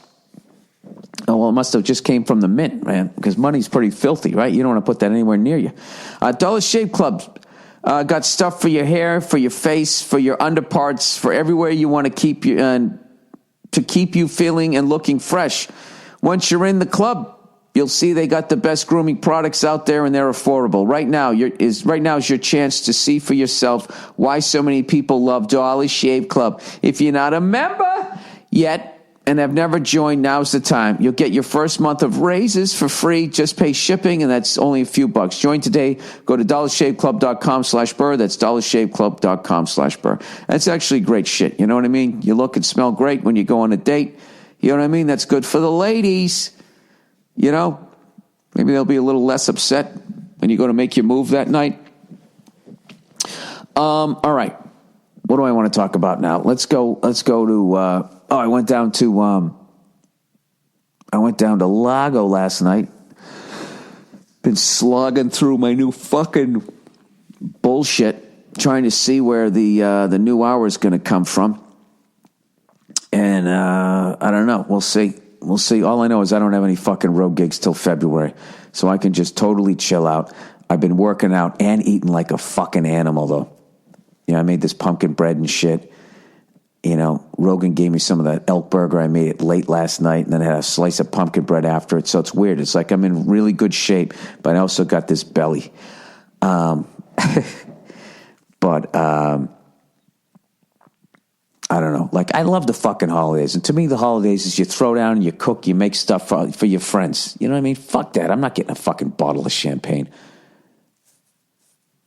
Oh, well, it must have just came from the mint, man, because money's pretty filthy, right? You don't want to put that anywhere near you. Dollar Shave Club got stuff for your hair, for your face, for your underparts, for everywhere you want to keep you to keep you feeling and looking fresh. Once you're in the club, you'll see they got the best grooming products out there, and they're affordable. Right now is your chance to see for yourself why so many people love Dollar Shave Club. If you're not a member yet and have never joined, now's the time. You'll get your first month of raises for free. Just pay shipping, and that's only a few bucks. Join today. Go to dollarshaveclub.com/Burr. That's dollarshaveclub.com/Burr. That's actually great shit. You know what I mean? You look and smell great when you go on a date. You know what I mean? That's good for the ladies. You know, maybe they'll be a little less upset when you go to make your move that night. All right. What do I want to talk about now? Let's go to, I went down to Lago last night. Been slogging through my new fucking bullshit, trying to see where the new hour is going to come from. And, I don't know. We'll see. We'll see. All I know is I don't have any fucking road gigs till February, so I can just totally chill out. I've been working out and eating like a fucking animal, though. You know, I made this pumpkin bread and shit. You know, Rogan gave me some of that elk burger. I made it late last night, and then I had a slice of pumpkin bread after it. So it's weird. It's like I'm in really good shape, but I also got this belly. I don't know. Like, I love the fucking holidays. And to me, the holidays is you throw down and you cook, you make stuff for your friends. You know what I mean? Fuck that. I'm not getting a fucking bottle of champagne.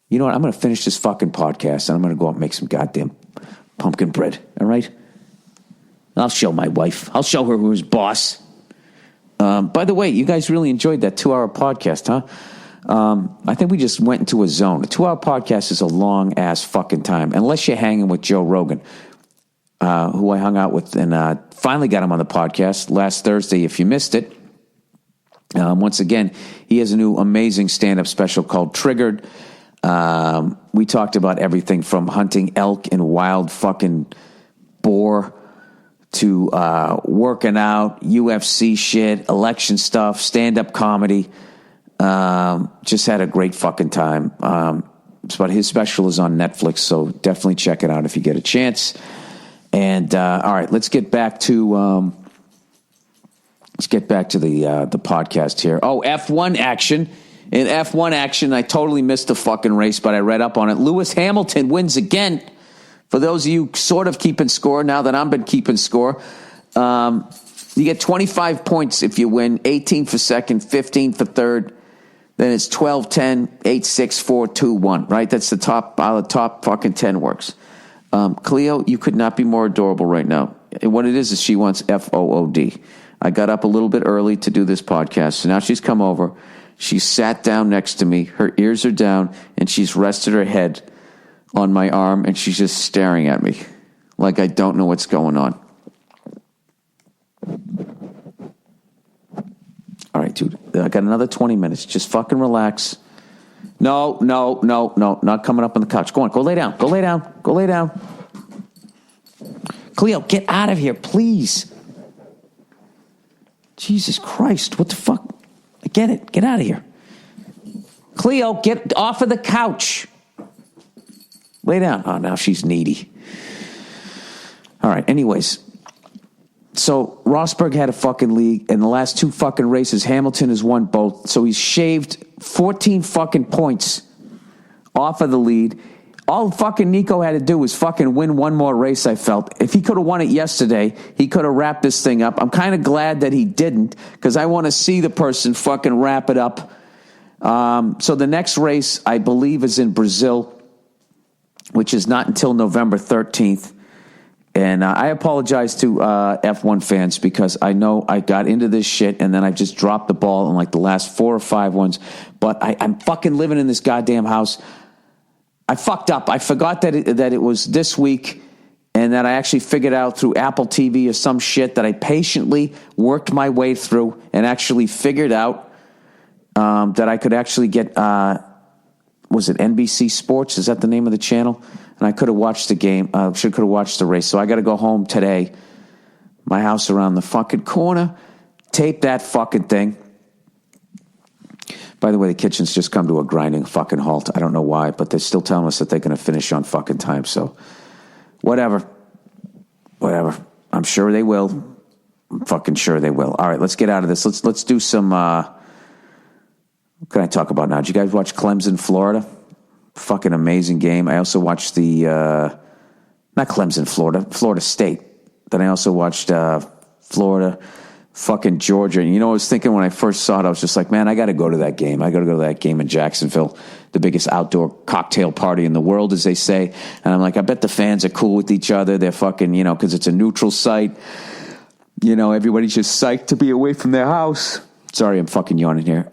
You know what? I'm going to finish this fucking podcast and I'm going to go out and make some goddamn pumpkin bread. All right? I'll show my wife. I'll show her who's boss. By the way, you guys really enjoyed that 2-hour podcast, huh? I think we just went into a zone. A 2-hour podcast is a long-ass fucking time, unless you're hanging with Joe Rogan, who I hung out with and finally got him on the podcast last Thursday. If you missed it, once again, he has a new amazing stand-up special called Triggered. We talked about everything from hunting elk and wild fucking boar to working out, UFC shit, election stuff, stand-up comedy. Just had a great fucking time. But his special is on Netflix, so definitely check it out if you get a chance. And all right, let's get back to the podcast here. Oh, F1 action. In F1 action, I totally missed the fucking race, but I read up on it. Lewis Hamilton wins again. For those of you sort of keeping score, now that I've been keeping score, you get 25 points if you win, 18 for second, 15 for third. Then it's 12, 10, 8, 6, 4, 2, 1, right? That's the top, how the top fucking 10 works. Cleo, you could not be more adorable right now. And what it is she wants FOOD. I got up a little bit early to do this podcast, so now she's come over. She sat down next to me. Her ears are down, and she's rested her head on my arm, and she's just staring at me like I don't know what's going on. All right, dude. I got another 20 minutes. Just fucking relax. No. Not coming up on the couch. Go on. Go lay down. Go lay down. Cleo, get out of here, please. Jesus Christ. What the fuck? I get it. Get out of here. Cleo, get off of the couch. Lay down. Oh, now she's needy. All right. Anyways. So Rosberg had a fucking lead. In the last 2 fucking races, Hamilton has won both. So he's shaved 14 fucking points off of the lead. All fucking Nico had to do was fucking win one more race, I felt. If he could have won it yesterday, he could have wrapped this thing up. I'm kind of glad that he didn't, because I want to see the person fucking wrap it up. So the next race, I believe, is in Brazil, which is not until November 13th. And I apologize to F1 fans, because I know I got into this shit and then I just dropped the ball in like the last 4 or 5 ones. But I'm fucking living in this goddamn house. I fucked up. I forgot that it was this week, and that I actually figured out through Apple TV or some shit that I patiently worked my way through and actually figured out that I could actually get, was it NBC Sports? Is that the name of the channel? And I could have watched the game. Could have watched the race. So I got to go home today. My house around the fucking corner. Tape that fucking thing. By the way, the kitchen's just come to a grinding fucking halt. I don't know why, but they're still telling us that they're going to finish on fucking time. So, whatever. I'm sure they will. I'm fucking sure they will. All right, let's get out of this. Let's do some. What can I talk about now? Did you guys watch Clemson, Florida? Fucking amazing game. I also watched not Clemson, Florida State. Then I also watched Florida, fucking Georgia. And you know, I was thinking when I first saw it, I was just like, man, I got to go to that game. I got to go to that game in Jacksonville, the biggest outdoor cocktail party in the world, as they say. And I'm like, I bet the fans are cool with each other. They're fucking, because it's a neutral site. Everybody's just psyched to be away from their house. Sorry, I'm fucking yawning here.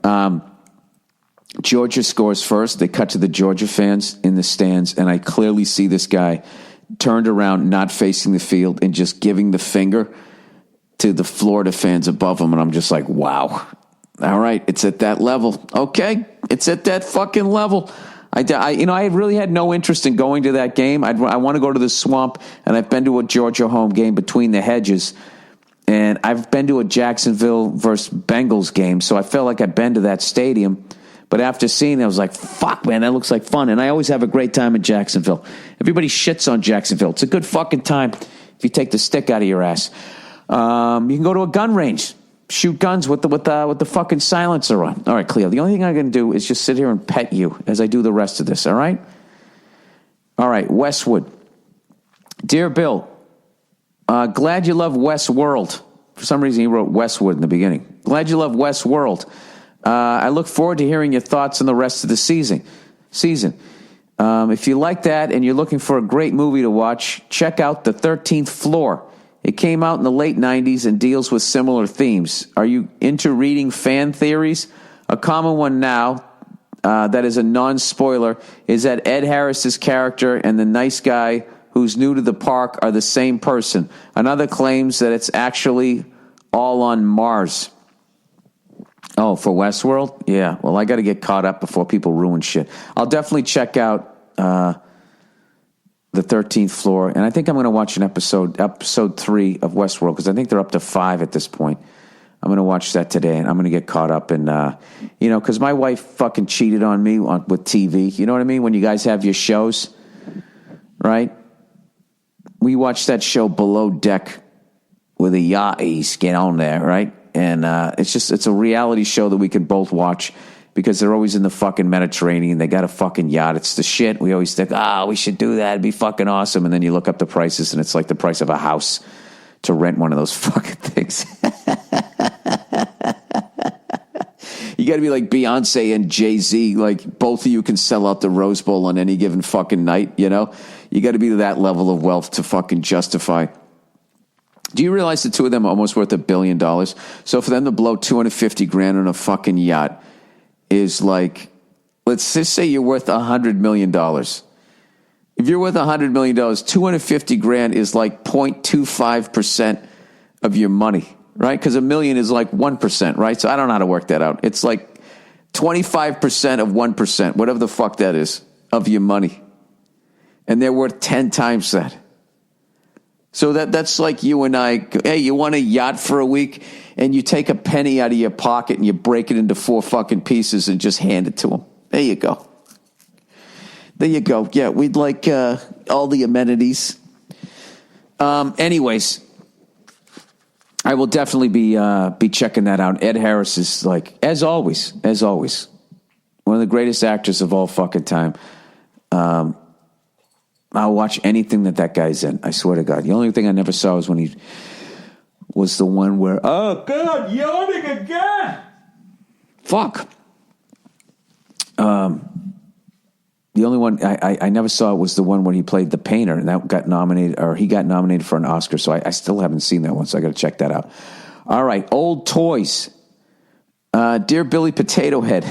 Georgia scores first. They cut to the Georgia fans in the stands, and I clearly see this guy turned around, not facing the field, and just giving the finger to the Florida fans above him. And I'm just like, wow. All right, it's at that level. Okay, it's at that fucking level. I really had no interest in going to that game. I want to go to the Swamp, and I've been to a Georgia home game between the hedges, and I've been to a Jacksonville versus Bengals game, so I felt like I'd been to that stadium. But after seeing it, I was like, fuck, man, that looks like fun. And I always have a great time in Jacksonville. Everybody shits on Jacksonville. It's a good fucking time if you take the stick out of your ass. You can go to a gun range, shoot guns with the fucking silencer on. All right, Cleo, the only thing I'm going to do is just sit here and pet you as I do the rest of this, all right? All right, Westwood. Dear Bill, glad you love Westworld. For some reason, he wrote Westwood in the beginning. Glad you love Westworld. I look forward to hearing your thoughts on the rest of the season. If you like that and you're looking for a great movie to watch, check out The 13th Floor. It came out in the late 90s and deals with similar themes. Are you into reading fan theories? A common one now, that is a non-spoiler, is that Ed Harris's character and the nice guy who's new to the park are the same person. Another claims that it's actually all on Mars. Oh, for Westworld? Yeah. Well, I got to get caught up before people ruin shit. I'll definitely check out The 13th Floor, and I think I'm going to watch episode 3 of Westworld, because I think they're up to 5 at this point. I'm going to watch that today, and I'm going to get caught up in, because my wife fucking cheated on me with TV. You know what I mean? When you guys have your shows, right? We watched that show Below Deck with the yachties get on there, right? And it's a reality show that we can both watch, because they're always in the fucking Mediterranean. They got a fucking yacht. It's the shit. We always think, we should do that. It'd be fucking awesome. And then you look up the prices, and it's like the price of a house to rent one of those fucking things. You got to be like Beyonce and Jay-Z. Like, both of you can sell out the Rose Bowl on any given fucking night, You got to be to that level of wealth to fucking justify. Do you realize the two of them are almost worth $1 billion? So for them to blow $250,000 on a fucking yacht is like, let's just say you're worth $100 million. If you're worth $100 million, $250,000 is like 0.25% of your money. right? Because a million is like 1%, right? So I don't know how to work that out. It's like 25% of 1%, whatever the fuck that is, of your money. And they're worth 10 times that. So that's like you and I, hey, you want a yacht for a week, and you take a penny out of your pocket and you break it into 4 fucking pieces and just hand it to them. There you go. There you go. Yeah, we'd like all the amenities. Anyways, I will definitely be checking that out. Ed Harris is like, as always, one of the greatest actors of all fucking time. I'll watch anything that guy's in. I swear to God. The only thing I never saw was when he was the one where, oh God, yawning again. Fuck. The only one I never saw was the one where he played the painter, and that got nominated, or he got nominated for an Oscar. So I still haven't seen that one, so I got to check that out. All right, old toys. Dear Billy Potato Head.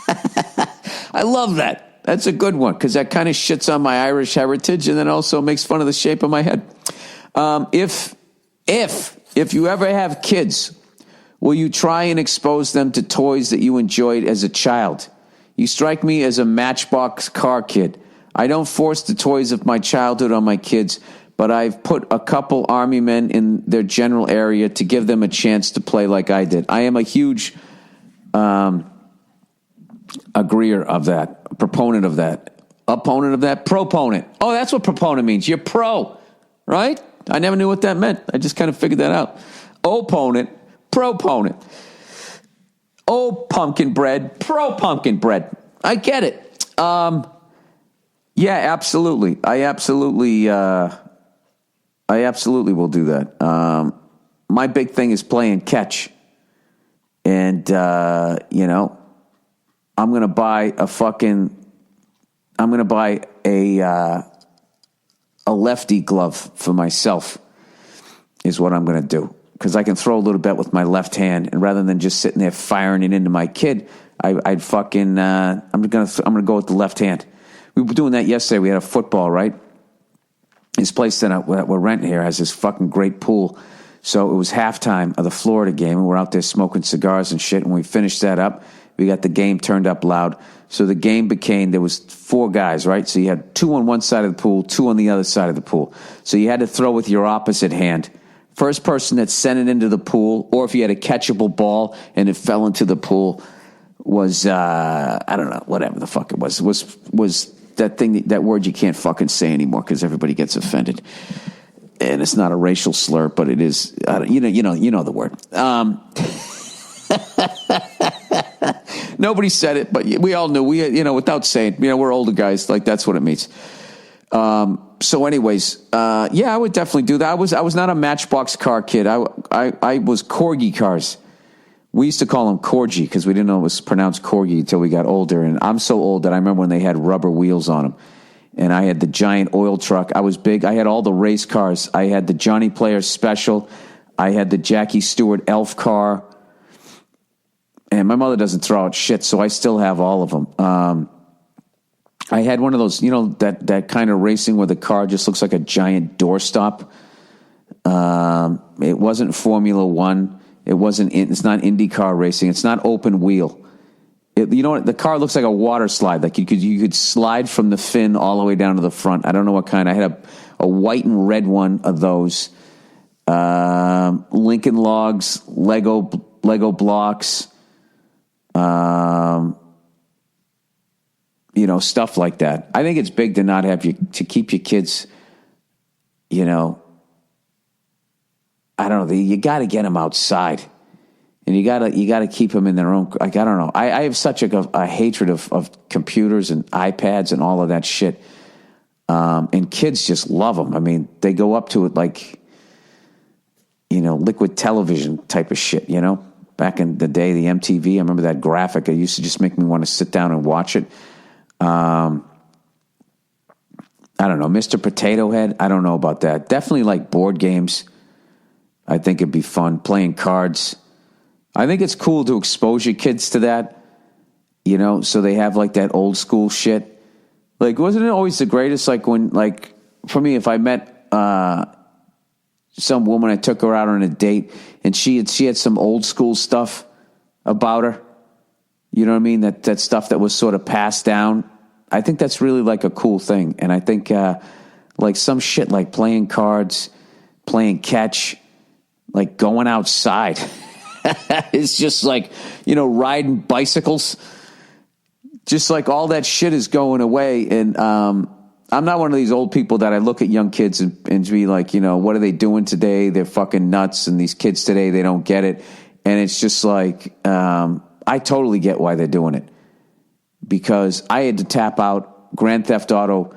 I love that. That's a good one, because that kind of shits on my Irish heritage, and then also makes fun of the shape of my head. If you ever have kids, will you try and expose them to toys that you enjoyed as a child? You strike me as a Matchbox car kid. I don't force the toys of my childhood on my kids, but I've put a couple army men in their general area to give them a chance to play like I did. I am a huge agreeer of that, proponent of that, opponent of that, proponent. Oh, that's what proponent means. You're pro, right? I never knew what that meant. I just kind of figured that out. Opponent, proponent. Oh, pumpkin bread, pro pumpkin bread. I get it. Yeah, absolutely. I absolutely will do that. My big thing is playing catch. And, I'm going to buy a lefty glove for myself is what I'm going to do. Because I can throw a little bit with my left hand, and rather than just sitting there firing it into my kid, I'm going to go with the left hand. We were doing that yesterday. We had a football, right? This place that we're renting here has this fucking great pool. So it was halftime of the Florida game, and we're out there smoking cigars and shit. And we finished that up. We got the game turned up loud. So the game there was 4 guys, right? So you had 2 on one side of the pool, 2 on the other side of the pool. So you had to throw with your opposite hand. First person that sent it into the pool, or if you had a catchable ball and it fell into the pool, was, I don't know, whatever the fuck it was that thing, that word you can't fucking say anymore because everybody gets offended. And it's not a racial slur, but it is, you know the word. Nobody said it, but we all knew. Without saying, we're older guys. Like, that's what it means. So, anyways, yeah, I would definitely do that. I was not a Matchbox car kid. I was Corgi cars. We used to call them Corgi because we didn't know it was pronounced Corgi until we got older. And I'm so old that I remember when they had rubber wheels on them. And I had the giant oil truck. I was big. I had all the race cars. I had the Johnny Player Special. I had the Jackie Stewart Elf car. And my mother doesn't throw out shit, so I still have all of them. I had one of those, that kind of racing where the car just looks like a giant doorstop. It wasn't Formula One. It's not IndyCar racing. It's not open wheel. The car looks like a water slide. Like you could slide from the fin all the way down to the front. I don't know what kind. I had a white and red one of those. Lincoln Logs, Lego blocks. Stuff like that. I think it's big to not have to keep your kids, I don't know, you got to get them outside, and you got to keep them in their own, like, I don't know. I have such a hatred of computers and iPads and all of that shit. And kids just love them. I mean, they go up to it like, liquid television type of shit, Back in the day, the MTV, I remember that graphic. It used to just make me want to sit down and watch it. I don't know, Mr. Potato Head, I don't know about that. Definitely like board games. I think it'd be fun. Playing cards. I think it's cool to expose your kids to that, so they have like that old school shit. Like, wasn't it always the greatest? Like when, like, for me, if I met some woman. I took her out on a date, and she had some old school stuff about her. You know what I mean? That stuff that was sort of passed down. I think that's really like a cool thing. And I think like some shit like playing cards, playing catch, like going outside. It's just like, riding bicycles. Just like all that shit is going away. And I'm not one of these old people that I look at young kids and be like, what are they doing today? They're fucking nuts. And these kids today, they don't get it. And it's just like, I totally get why they're doing it. Because I had to tap out Grand Theft Auto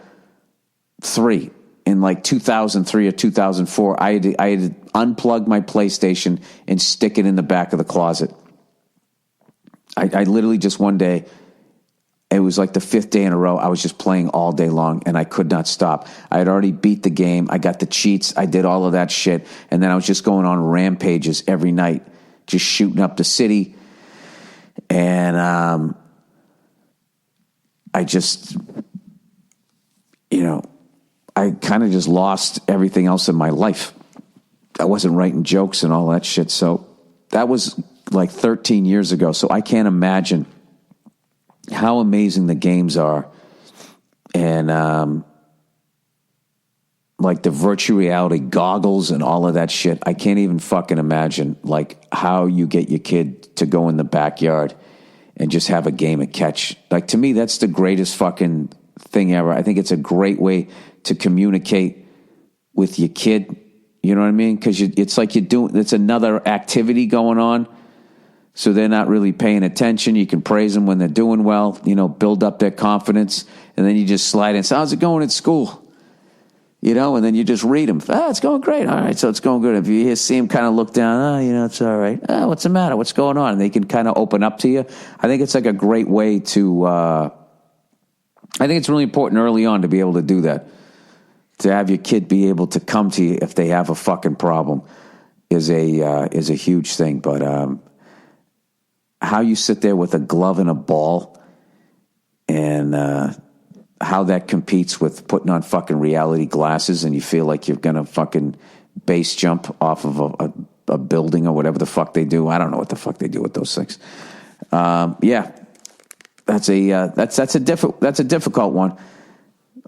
3 in like 2003 or 2004. I had to unplug my PlayStation and stick it in the back of the closet. I literally just one day, it was like the 5th day in a row, I was just playing all day long, and I could not stop. I had already beat the game. I got the cheats. I did all of that shit. And then I was just going on rampages every night, just shooting up the city. And I just, I kind of just lost everything else in my life. I wasn't writing jokes and all that shit. So that was like 13 years ago. So I can't imagine how amazing the games are. And like the virtual reality goggles and all of that shit. I can't even fucking imagine like how you get your kid to go in the backyard and just have a game of catch. Like, to me, that's the greatest fucking thing ever. I think it's a great way to communicate with your kid. You know what I mean? Because it's like it's another activity going on. So they're not really paying attention. You can praise them when they're doing well, build up their confidence. And then you just slide in. So how's it going at school? And then you just read them. It's going great. All right, so it's going good. If you see them kind of look down, it's all right. What's the matter? What's going on? And they can kind of open up to you. I think it's like a great way to, I think it's really important early on to be able to do that. To have your kid be able to come to you if they have a fucking problem is a huge thing. But how you sit there with a glove and a ball and how that competes with putting on fucking reality glasses and you feel like you're going to fucking base jump off of a building or whatever the fuck they do. I don't know what the fuck they do with those things. Yeah, that's a difficult one.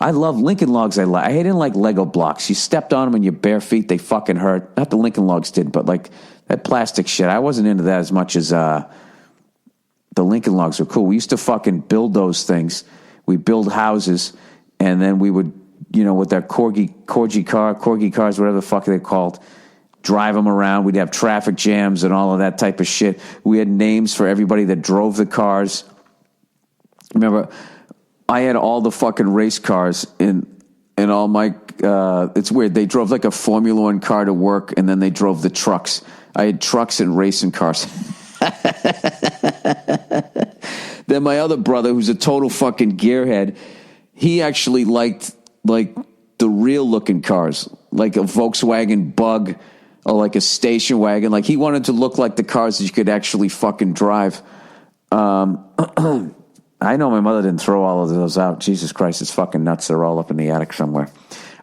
I love Lincoln Logs. I didn't like Lego blocks. You stepped on them in your bare feet, they fucking hurt. Not the Lincoln Logs did, but like that plastic shit. I wasn't into that as much as the Lincoln Logs were cool. We used to fucking build those things. We build houses, and then we would, with our corgi cars, whatever the fuck they're called, drive them around. We'd have traffic jams and all of that type of shit. We had names for everybody that drove the cars. Remember, I had all the fucking race cars in all my, it's weird. They drove like a Formula One car to work, and then they drove the trucks. I had trucks and racing cars. Then my other brother, who's a total fucking gearhead, he actually liked like the real looking cars, like a Volkswagen Bug or like a station wagon. Like he wanted to look like the cars that you could actually fucking drive. I know my mother didn't throw all of those out. Jesus Christ, it's fucking nuts. They're all up in the attic somewhere.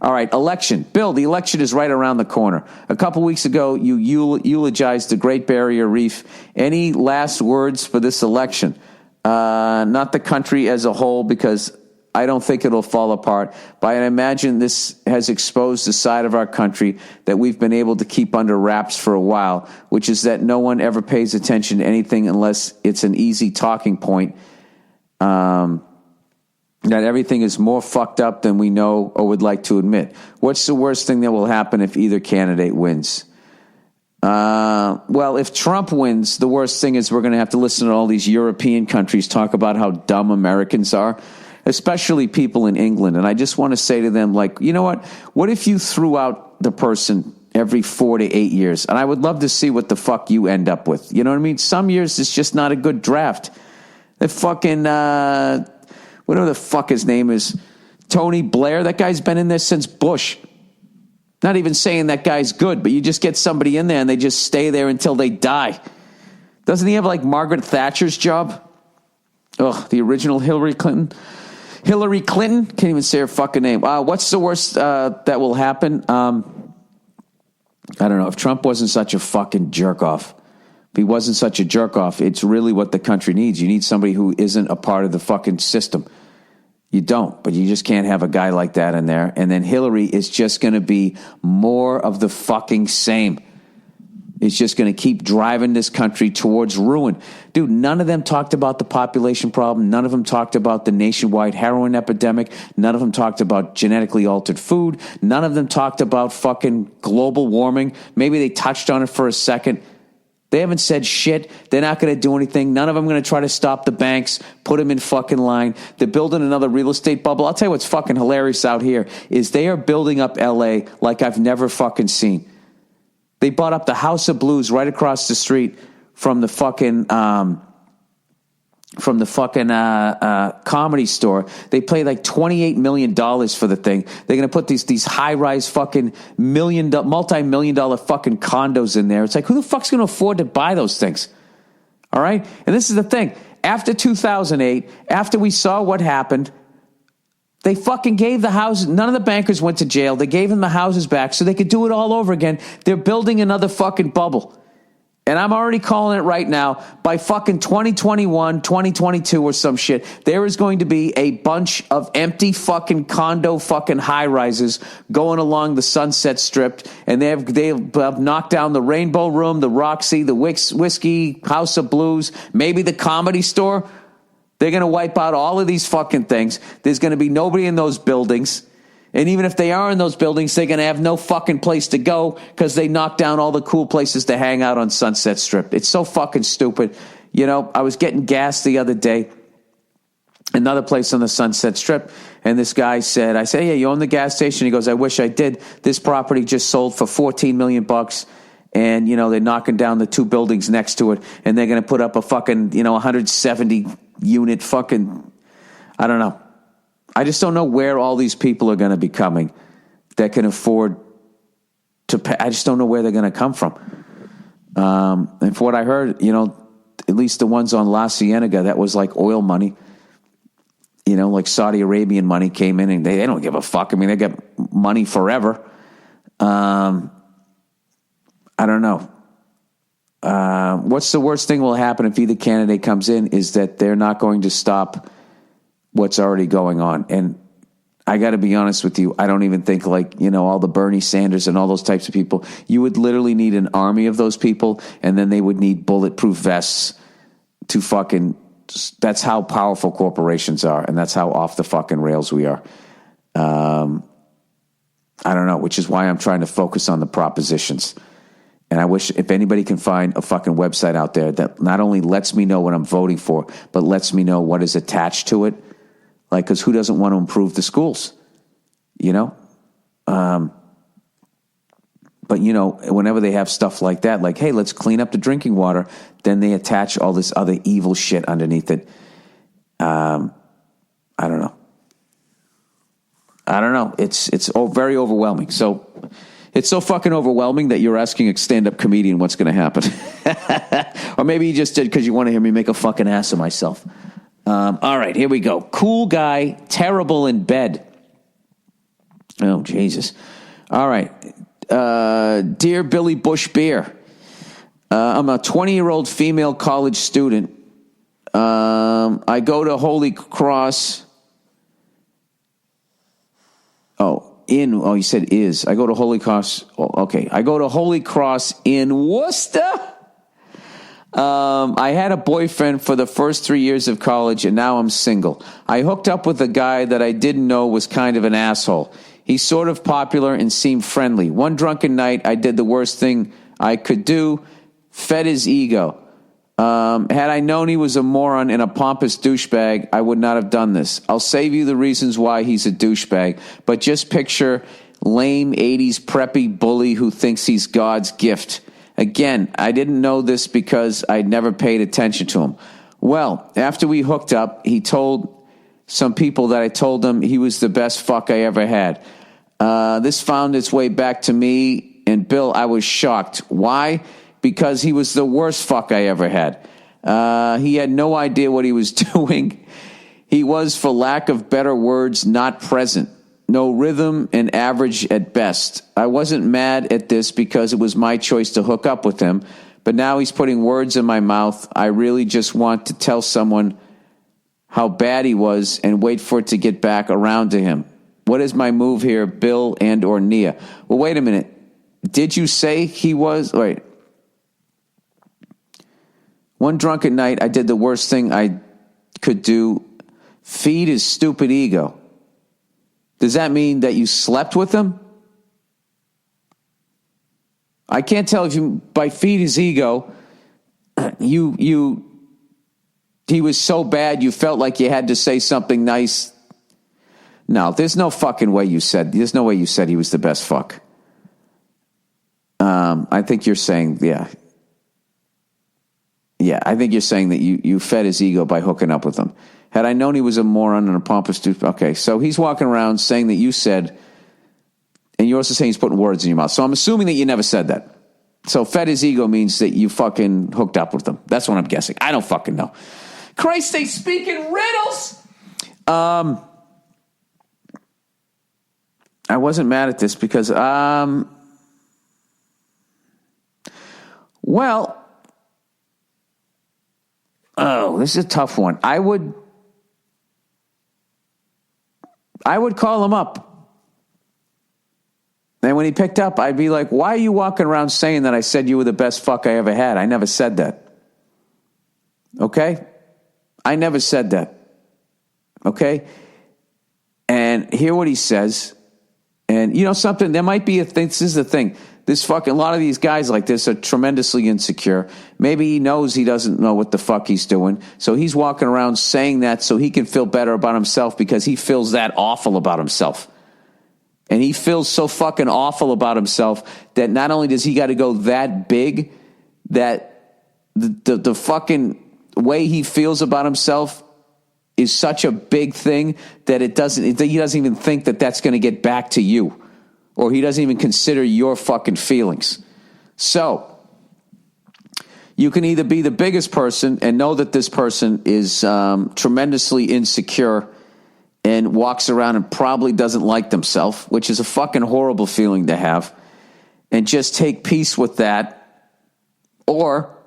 All right, election. Bill, the election is right around the corner. A couple weeks ago, you eulogized the Great Barrier Reef. Any last words for this election? Not the country as a whole, because I don't think it'll fall apart. But I imagine this has exposed the side of our country that we've been able to keep under wraps for a while, which is that no one ever pays attention to anything unless it's an easy talking point. That everything is more fucked up than we know or would like to admit. What's the worst thing that will happen if either candidate wins? Well, if Trump wins, the worst thing is we're going to have to listen to all these European countries talk about how dumb Americans are, especially people in England. And I just want to say to them, like, you know what? What if you threw out the person every 4 to 8 years? And I would love to see what the fuck you end up with. You know what I mean? Some years it's just not a good draft. The fucking, whatever the fuck his name is, Tony Blair, that guy's been in there since Bush. Not even saying that guy's good, but you just get somebody in there and they just stay there until they die. Doesn't he have like Margaret Thatcher's job? Ugh, the original Hillary Clinton. Hillary Clinton? Can't even say her fucking name. What's the worst that will happen? I don't know. If Trump wasn't such a fucking jerk off, if he wasn't such a jerk off, it's really what the country needs. You need somebody who isn't a part of the fucking system. You don't, but you just can't have a guy like that in there. And then Hillary is just going to be more of the fucking same. It's just going to keep driving this country towards ruin. Dude, none of them talked about the population problem. None of them talked about the nationwide heroin epidemic. None of them talked about genetically altered food. None of them talked about fucking global warming. Maybe they touched on it for a second. They haven't said shit. They're not going to do anything. None of them are going to try to stop the banks, put them in fucking line. They're building another real estate bubble. I'll tell you what's fucking hilarious out here is they are building up LA like I've never fucking seen. They bought up the House of Blues right across the street from the fucking comedy store. They paid like $28 million for the thing. They're going to put these high-rise fucking multi-million dollar fucking condos in there. It's like, who the fuck's going to afford to buy those things? All right? And this is the thing. After 2008, after we saw what happened, they fucking gave the houses. None of the bankers went to jail. They gave them the houses back so they could do it all over again. They're building another fucking bubble. And I'm already calling it right now. By fucking 2021, 2022 or some shit, there is going to be a bunch of empty fucking condo fucking high-rises going along the Sunset Strip. And they've knocked down the Rainbow Room, the Roxy, the Whiskey, House of Blues, maybe the Comedy Store. They're going to wipe out all of these fucking things. There's going to be nobody in those buildings. And even if they are in those buildings, they're going to have no fucking place to go because they knocked down all the cool places to hang out on Sunset Strip. It's so fucking stupid. You know, I was getting gas the other day, another place on the Sunset Strip, and this guy said, I said, yeah, you own the gas station? He goes, I wish I did. This property just sold for $14 million. And, you know, they're knocking down the two buildings next to it, and they're going to put up a fucking, 170 unit fucking, I don't know. I just don't know where all these people are going to be coming that can afford to pay. I just don't know where they're going to come from. And for what I heard, at least the ones on La Cienega, that was like oil money, like Saudi Arabian money came in and they don't give a fuck. I mean, they get money forever. I don't know. What's the worst thing will happen if either candidate comes in is that they're not going to stop what's already going on. And I got to be honest with you, I don't even think all the Bernie Sanders and all those types of people, you would literally need an army of those people, and then they would need bulletproof vests to fucking, that's how powerful corporations are, and that's how off the fucking rails we are. I don't know, which is why I'm trying to focus on the propositions. And I wish if anybody can find a fucking website out there that not only lets me know what I'm voting for, but lets me know what is attached to it. Because who doesn't want to improve the schools? But, whenever they have stuff like that, like, hey, let's clean up the drinking water, then they attach all this other evil shit underneath it. I don't know. It's very overwhelming. So it's so fucking overwhelming that you're asking a stand-up comedian what's going to happen. Or maybe you just did because you want to hear me make a fucking ass of myself. All right, here we go. Cool guy, terrible in bed. Oh, Jesus. All right. Dear Billy Bush Beer, I'm a 20-year-old female college student. I go to Holy Cross. You said is. I go to Holy Cross. Okay. I go to Holy Cross in Worcester. I had a boyfriend for the first 3 years of college, and now I'm single. I hooked up with a guy that I didn't know was kind of an asshole. He's sort of popular and seemed friendly. One drunken night, I did the worst thing I could do, fed his ego. Had I known he was a moron and a pompous douchebag, I would not have done this. I'll save you the reasons why he's a douchebag, but just picture lame 80s preppy bully who thinks he's God's gift. Again, I didn't know this because I'd never paid attention to him. Well, after we hooked up, he told some people that I told them he was the best fuck I ever had. This found its way back to me, and Bill, I was shocked. Why? Because he was the worst fuck I ever had. He had no idea what he was doing. He was, for lack of better words, not present. no rhythm and average at best. I wasn't mad at this because it was my choice to hook up with him, but now he's putting words in my mouth. I really just want to tell someone how bad he was and wait for it to get back around to him. What is my move here, Bill and or Nia? Well, wait a minute. Did you say he was? Wait. One drunken night, I did the worst thing I could do. Feed his stupid ego. Does that mean that you slept with him? I can't tell if you, by feed his ego, he was so bad you felt like you had to say something nice. No, there's no fucking way there's no way you said he was the best fuck. I think you're saying, yeah. Yeah, I think you're saying that you fed his ego by hooking up with him. Had I known he was a moron and a pompous dude. Okay, so he's walking around saying that you said, and you're also saying he's putting words in your mouth. So I'm assuming that you never said that. So fed his ego means that you fucking hooked up with him. That's what I'm guessing. I don't fucking know. Christ, they speak in riddles. I wasn't mad at this because, well, this is a tough one. I would call him up. And when he picked up, I'd be like, why are you walking around saying that I said you were the best fuck I ever had? I never said that. Okay? I never said that. Okay? And hear what he says. And you know something? There might be a thing. This is the thing. A lot of these guys like this are tremendously insecure. Maybe he knows he doesn't know what the fuck he's doing. So he's walking around saying that so he can feel better about himself because he feels that awful about himself. And he feels so fucking awful about himself that not only does he got to go that big, that the fucking way he feels about himself is such a big thing that he doesn't even think that that's going to get back to you. Or he doesn't even consider your fucking feelings. So, you can either be the biggest person and know that this person is tremendously insecure and walks around and probably doesn't like themselves, which is a fucking horrible feeling to have, and just take peace with that. Or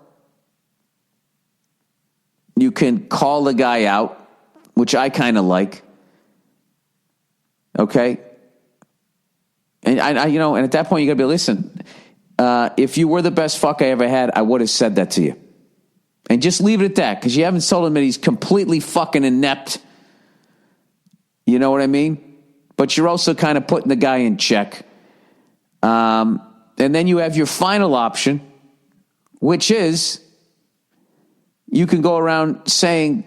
you can call the guy out, which I kind of like. Okay? And and at that point you got to be, listen, if you were the best fuck I ever had, I would have said that to you. And just leave it at that, because you haven't told him that he's completely fucking inept. You know what I mean? But you're also kind of putting the guy in check. And then you have your final option, which is you can go around saying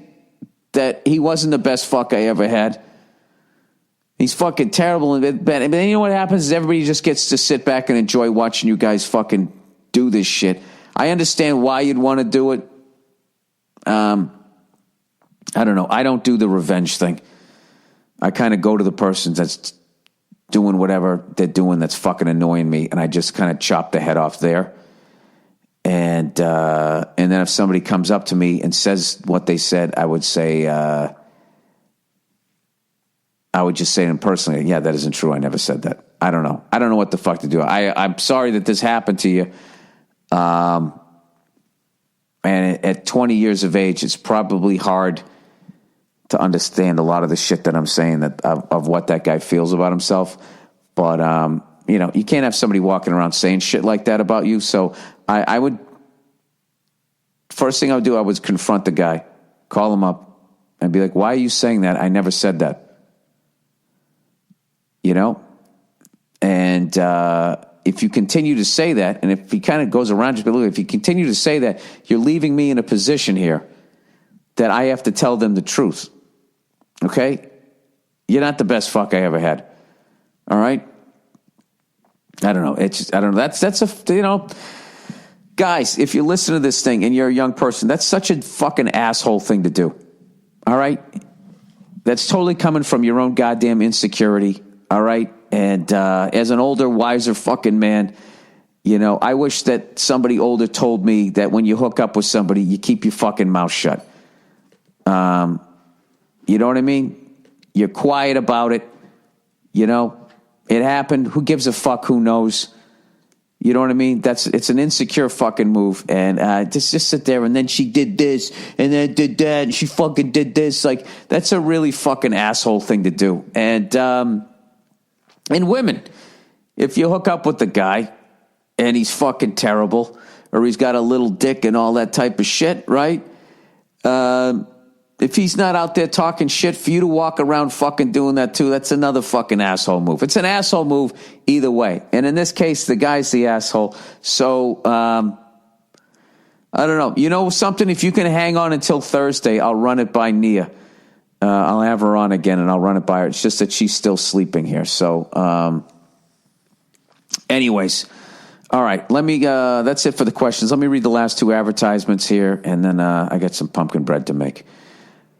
that he wasn't the best fuck I ever had. He's fucking terrible and bad. And then you know what happens is everybody just gets to sit back and enjoy watching you guys fucking do this shit. I understand why you'd want to do it. I don't know. I don't do the revenge thing. I kind of go to the person that's doing whatever they're doing that's fucking annoying me, and I just kind of chop the head off there. And then if somebody comes up to me and says what they said, I would say, I would just say to them personally, yeah, that isn't true. I never said that. I don't know. I don't know what the fuck to do. I'm sorry that this happened to you. And at 20 years of age, it's probably hard to understand a lot of the shit that I'm saying that of what that guy feels about himself. But, you can't have somebody walking around saying shit like that about you. So I would, first thing I would do, I would confront the guy, call him up and be like, why are you saying that? I never said that. And if you continue to say that, and if he kind of goes around, just be, look, if you continue to say that, you're leaving me in a position here that I have to tell them the truth. Okay? You're not the best fuck I ever had. All right? I don't know. I don't know. That's a, guys, if you listen to this thing and you're a young person, that's such a fucking asshole thing to do. All right? That's totally coming from your own goddamn insecurity. All right? And as an older, wiser fucking man, I wish that somebody older told me that when you hook up with somebody, you keep your fucking mouth shut. You know what I mean? You're quiet about it. You know, it happened. Who gives a fuck? Who knows? You know what I mean? It's an insecure fucking move. And just sit there and then she did this and then did that and she fucking did this. Like, that's a really fucking asshole thing to do. And women, if you hook up with the guy and he's fucking terrible or he's got a little dick and all that type of shit, right? If he's not out there talking shit for you to walk around fucking doing that too, that's another fucking asshole move. It's an asshole move either way. And in this case, the guy's the asshole. So, I don't know. You know something? If you can hang on until Thursday, I'll run it by Nia. I'll have her on again and I'll run it by her. It's just that she's still sleeping here. So, anyways. All right. That's it for the questions. Let me read the last two advertisements here and then, I got some pumpkin bread to make.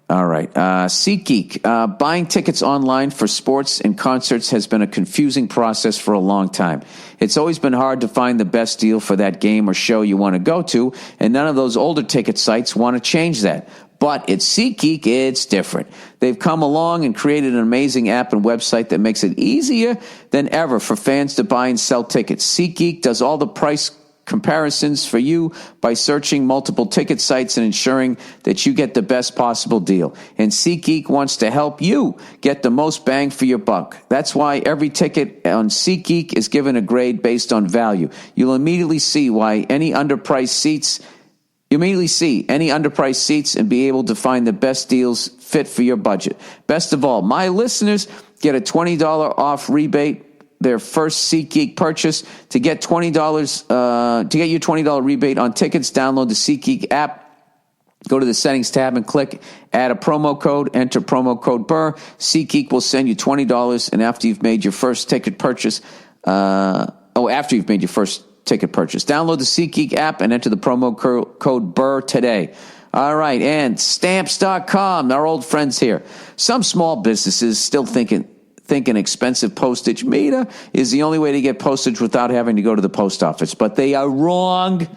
All right. SeatGeek. Buying tickets online for sports and concerts has been a confusing process for a long time. It's always been hard to find the best deal for that game or show you want to go to, and none of those older ticket sites want to change that. But at SeatGeek, it's different. They've come along and created an amazing app and website that makes it easier than ever for fans to buy and sell tickets. SeatGeek does all the price comparisons for you by searching multiple ticket sites and ensuring that you get the best possible deal. And SeatGeek wants to help you get the most bang for your buck. That's why every ticket on SeatGeek is given a grade based on value. You'll immediately see any underpriced seats and be able to find the best deals fit for your budget. Best of all, my listeners get a $20 off rebate their first SeatGeek purchase. To get $20, to get your $20 rebate on tickets, download the SeatGeek app. Go to the settings tab and click add a promo code. Enter promo code Burr. SeatGeek will send you $20, and after you've made your first ticket purchase, download the SeatGeek app and enter the promo code Burr today. All right, and Stamps.com, our old friends here. Some small businesses still thinking expensive postage meter is the only way to get postage without having to go to the post office. But they are wrong.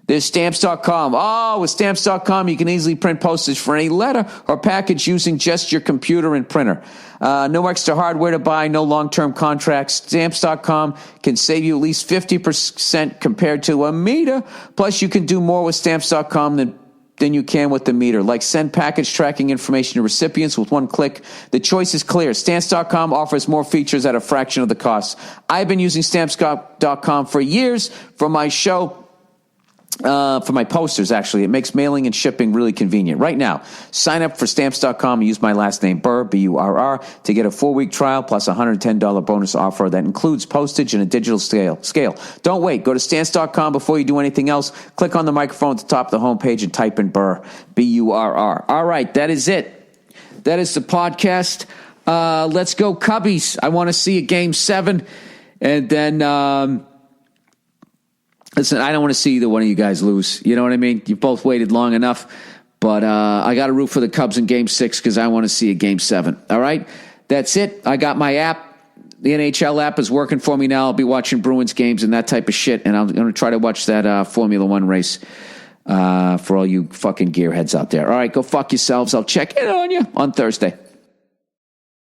There's Stamps.com. Oh, with Stamps.com, you can easily print postage for any letter or package using just your computer and printer. No extra hardware to buy, no long-term contracts. Stamps.com can save you at least 50% compared to a meter. Plus, you can do more with Stamps.com than you can with the meter, like send package tracking information to recipients with one click. The choice is clear. Stamps.com offers more features at a fraction of the cost. I've been using Stamps.com for years for my show. For my posters, actually. It makes mailing and shipping really convenient. Right now, sign up for Stamps.com and use my last name, Burr, B-U-R-R, to get a 4-week trial plus a $110 bonus offer that includes postage and a digital scale. Don't wait. Go to Stamps.com before you do anything else. Click on the microphone at the top of the homepage and type in Burr, B-U-R-R. All right, that is it. That is the podcast. Let's go Cubbies. I want to see a Game 7. And then... Listen, I don't want to see either one of you guys lose. You know what I mean? You've both waited long enough. But I got to root for the Cubs in Game 6 because I want to see a Game 7. All right? That's it. I got my app. The NHL app is working for me now. I'll be watching Bruins games and that type of shit. And I'm going to try to watch that Formula One race for all you fucking gearheads out there. All right, go fuck yourselves. I'll check in on you on Thursday.